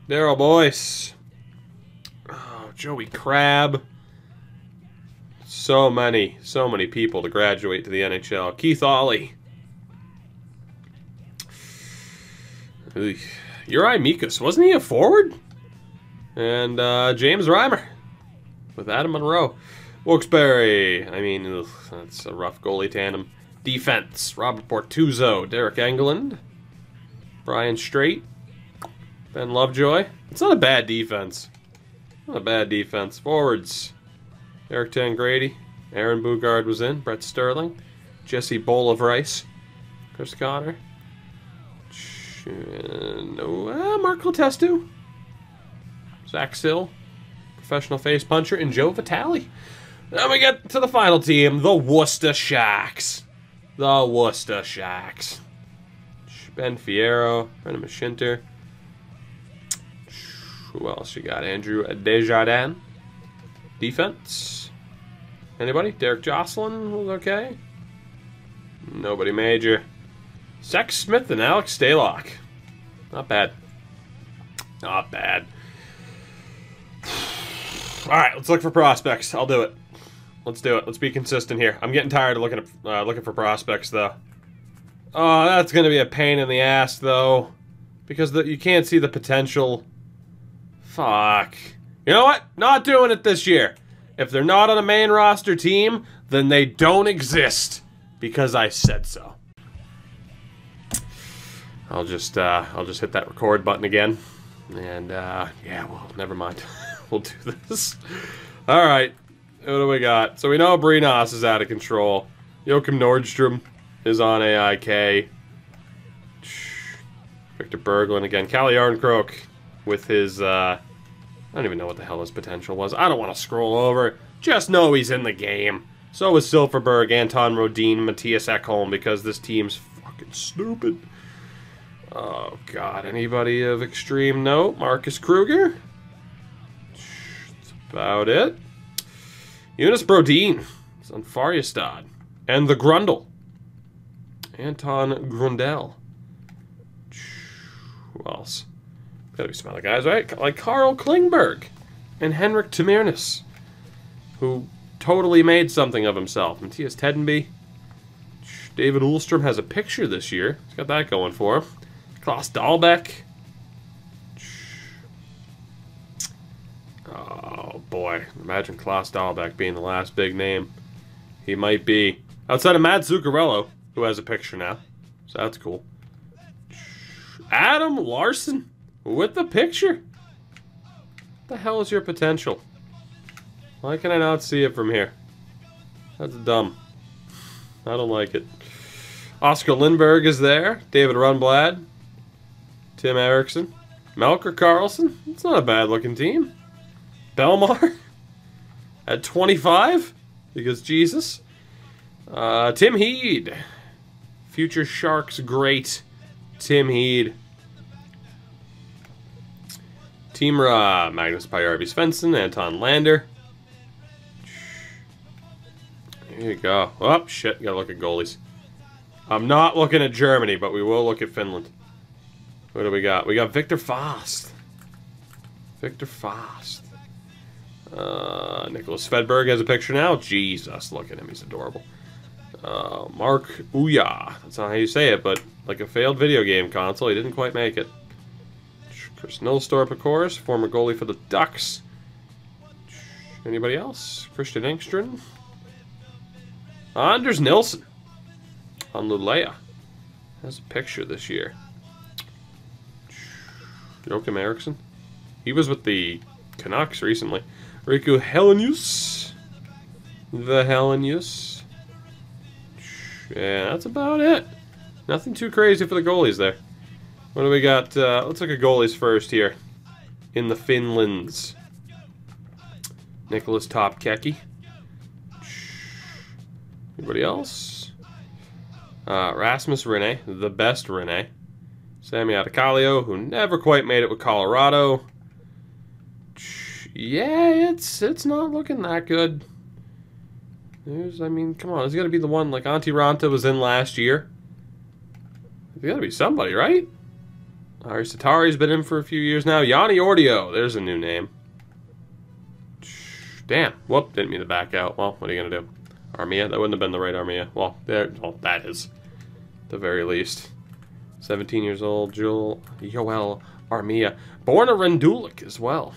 Daryl Boyce. Oh, Joey Crabb. So many people to graduate to the NHL. Keith Ollie. Uri Mikus. Wasn't he a forward? And James Reimer. With Adam Monroe. Wilkes-Barre. I mean, that's a rough goalie tandem. Defense. Robert Bortuzzo. Derek Engeland. Brian Strait. Ben Lovejoy. It's not a bad defense. Not a bad defense. Forwards. Eric Tangrady. Aaron Bugard was in. Brett Sterling. Jesse Bowl of Rice. Chris Connor. Mark Letestu. Zach Sill. Professional face puncher. And Joe Vitale. Then we get to the final team. The Worcester Shacks. The Worcester Shacks. Ben Fierro. Brendan Mashinter. Who else you got? Andrew Desjardins. Defense. Anybody? Derek Jocelyn was okay. Nobody major. Zach Smith and Alex Stalock. Not bad. Not bad. Alright, let's look for prospects. I'll do it. Let's do it. Let's be consistent here. I'm getting tired of looking for prospects, though. Oh, that's going to be a pain in the ass, though. Because you can't see the potential. Fuck. You know what? Not doing it this year. If they're not on a main roster team, then they don't exist. Because I said so. I'll just hit that record button again. And, yeah, well, never mind. We'll do this. Alright. What do we got? So we know Breton is out of control. Joachim Nordstrom is on AIK. Victor Berglund again. Kalle Yarncroke with his, I don't even know what the hell his potential was. I don't want to scroll over. Just know he's in the game. So is Silverberg, Anton Rodin, Matthias Ekholm, because this team's fucking stupid. Oh, God. Anybody of extreme note? Marcus Kruger? That's about it. Jonas Brodin. It's on Farjestad. And the Grundle. Anton Grundel. Who else? Gotta be some other guys, right? Like Carl Klingberg. And Henrik Tamirnis. Who totally made something of himself. Matthias Tedenby. David Ullstrom has a picture this year. He's got that going for him. Klaus Dahlbeck. Oh, boy. Imagine Klaus Dahlbeck being the last big name. He might be. Outside of Matt Zuccarello, who has a picture now. So that's cool. Adam Larson with the picture. What the hell is your potential? Why can I not see it from here? That's dumb. I don't like it. Oscar Lindberg is there. David Rundblad. Tim Erickson. Melker Karlsson. It's not a bad looking team. Belmar. At 25. Because Jesus. Tim Heed. Future Sharks great. Tim Heed. Team Magnus Pajärvi Svensson. Anton Lander. Here you go. Oh, shit. Gotta look at goalies. I'm not looking at Germany, but we will look at Finland. What do we got? We got Victor Faust. Victor Faust. Nicholas Svedberg has a picture now. Jesus, look at him. He's adorable. Mark Uya. That's not how you say it, but like a failed video game console, he didn't quite make it. Chris Nilstorp, of course. Former goalie for the Ducks. Anybody else? Christian Engström. Anders Nilsson. On Luleå. Has a picture this year. Joachim Eriksson. He was with the Canucks recently. Riku Helenius. The Helenius. Yeah, that's about it. Nothing too crazy for the goalies there. What do we got? Let's look at goalies first here. In the Finlands. Nicholas Topkeki. Anybody else? Rasmus Rinne, the best Rinne. Sammy Adekalio, who never quite made it with Colorado. Yeah, it's not looking that good. I mean, come on, there's got to be the one, like Antti Ranta was in last year. There's got to be somebody, right? Ari Satari's been in for a few years now. Yanni Ordio, there's a new name. Damn, whoop, didn't mean to back out. Well, what are you going to do? Armia, that wouldn't have been the right Armia. Well, that is, at the very least. 17 years old, Joel Armia. Borna Rendulic as well.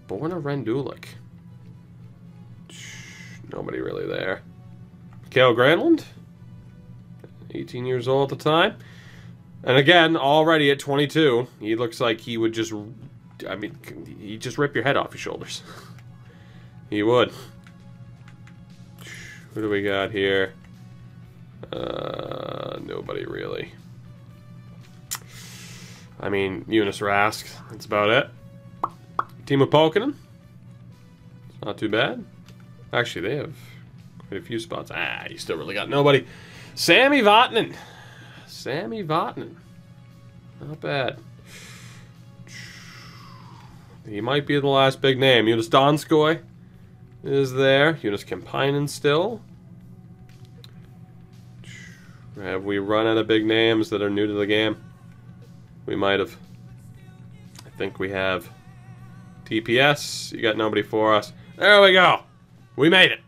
Borna Rendulic. Nobody really there. Mikhail Granlund. 18 years old at the time. And again, already at 22, he looks like he would just, I mean, he'd just rip your head off your shoulders. He would. Who do we got here? Nobody really. I mean, Jonas Rask. That's about it. Timo Pulkkinen. It's not too bad. Actually, they have quite a few spots. Ah, you still really got nobody. Sami Vatanen. Sami Vatanen. Not bad. He might be the last big name. Jonas Donskoy is there. Jonas Kemppainen still. Have we run out of big names that are new to the game? We might have. I think we have. TPS, you got nobody for us. There we go. We made it.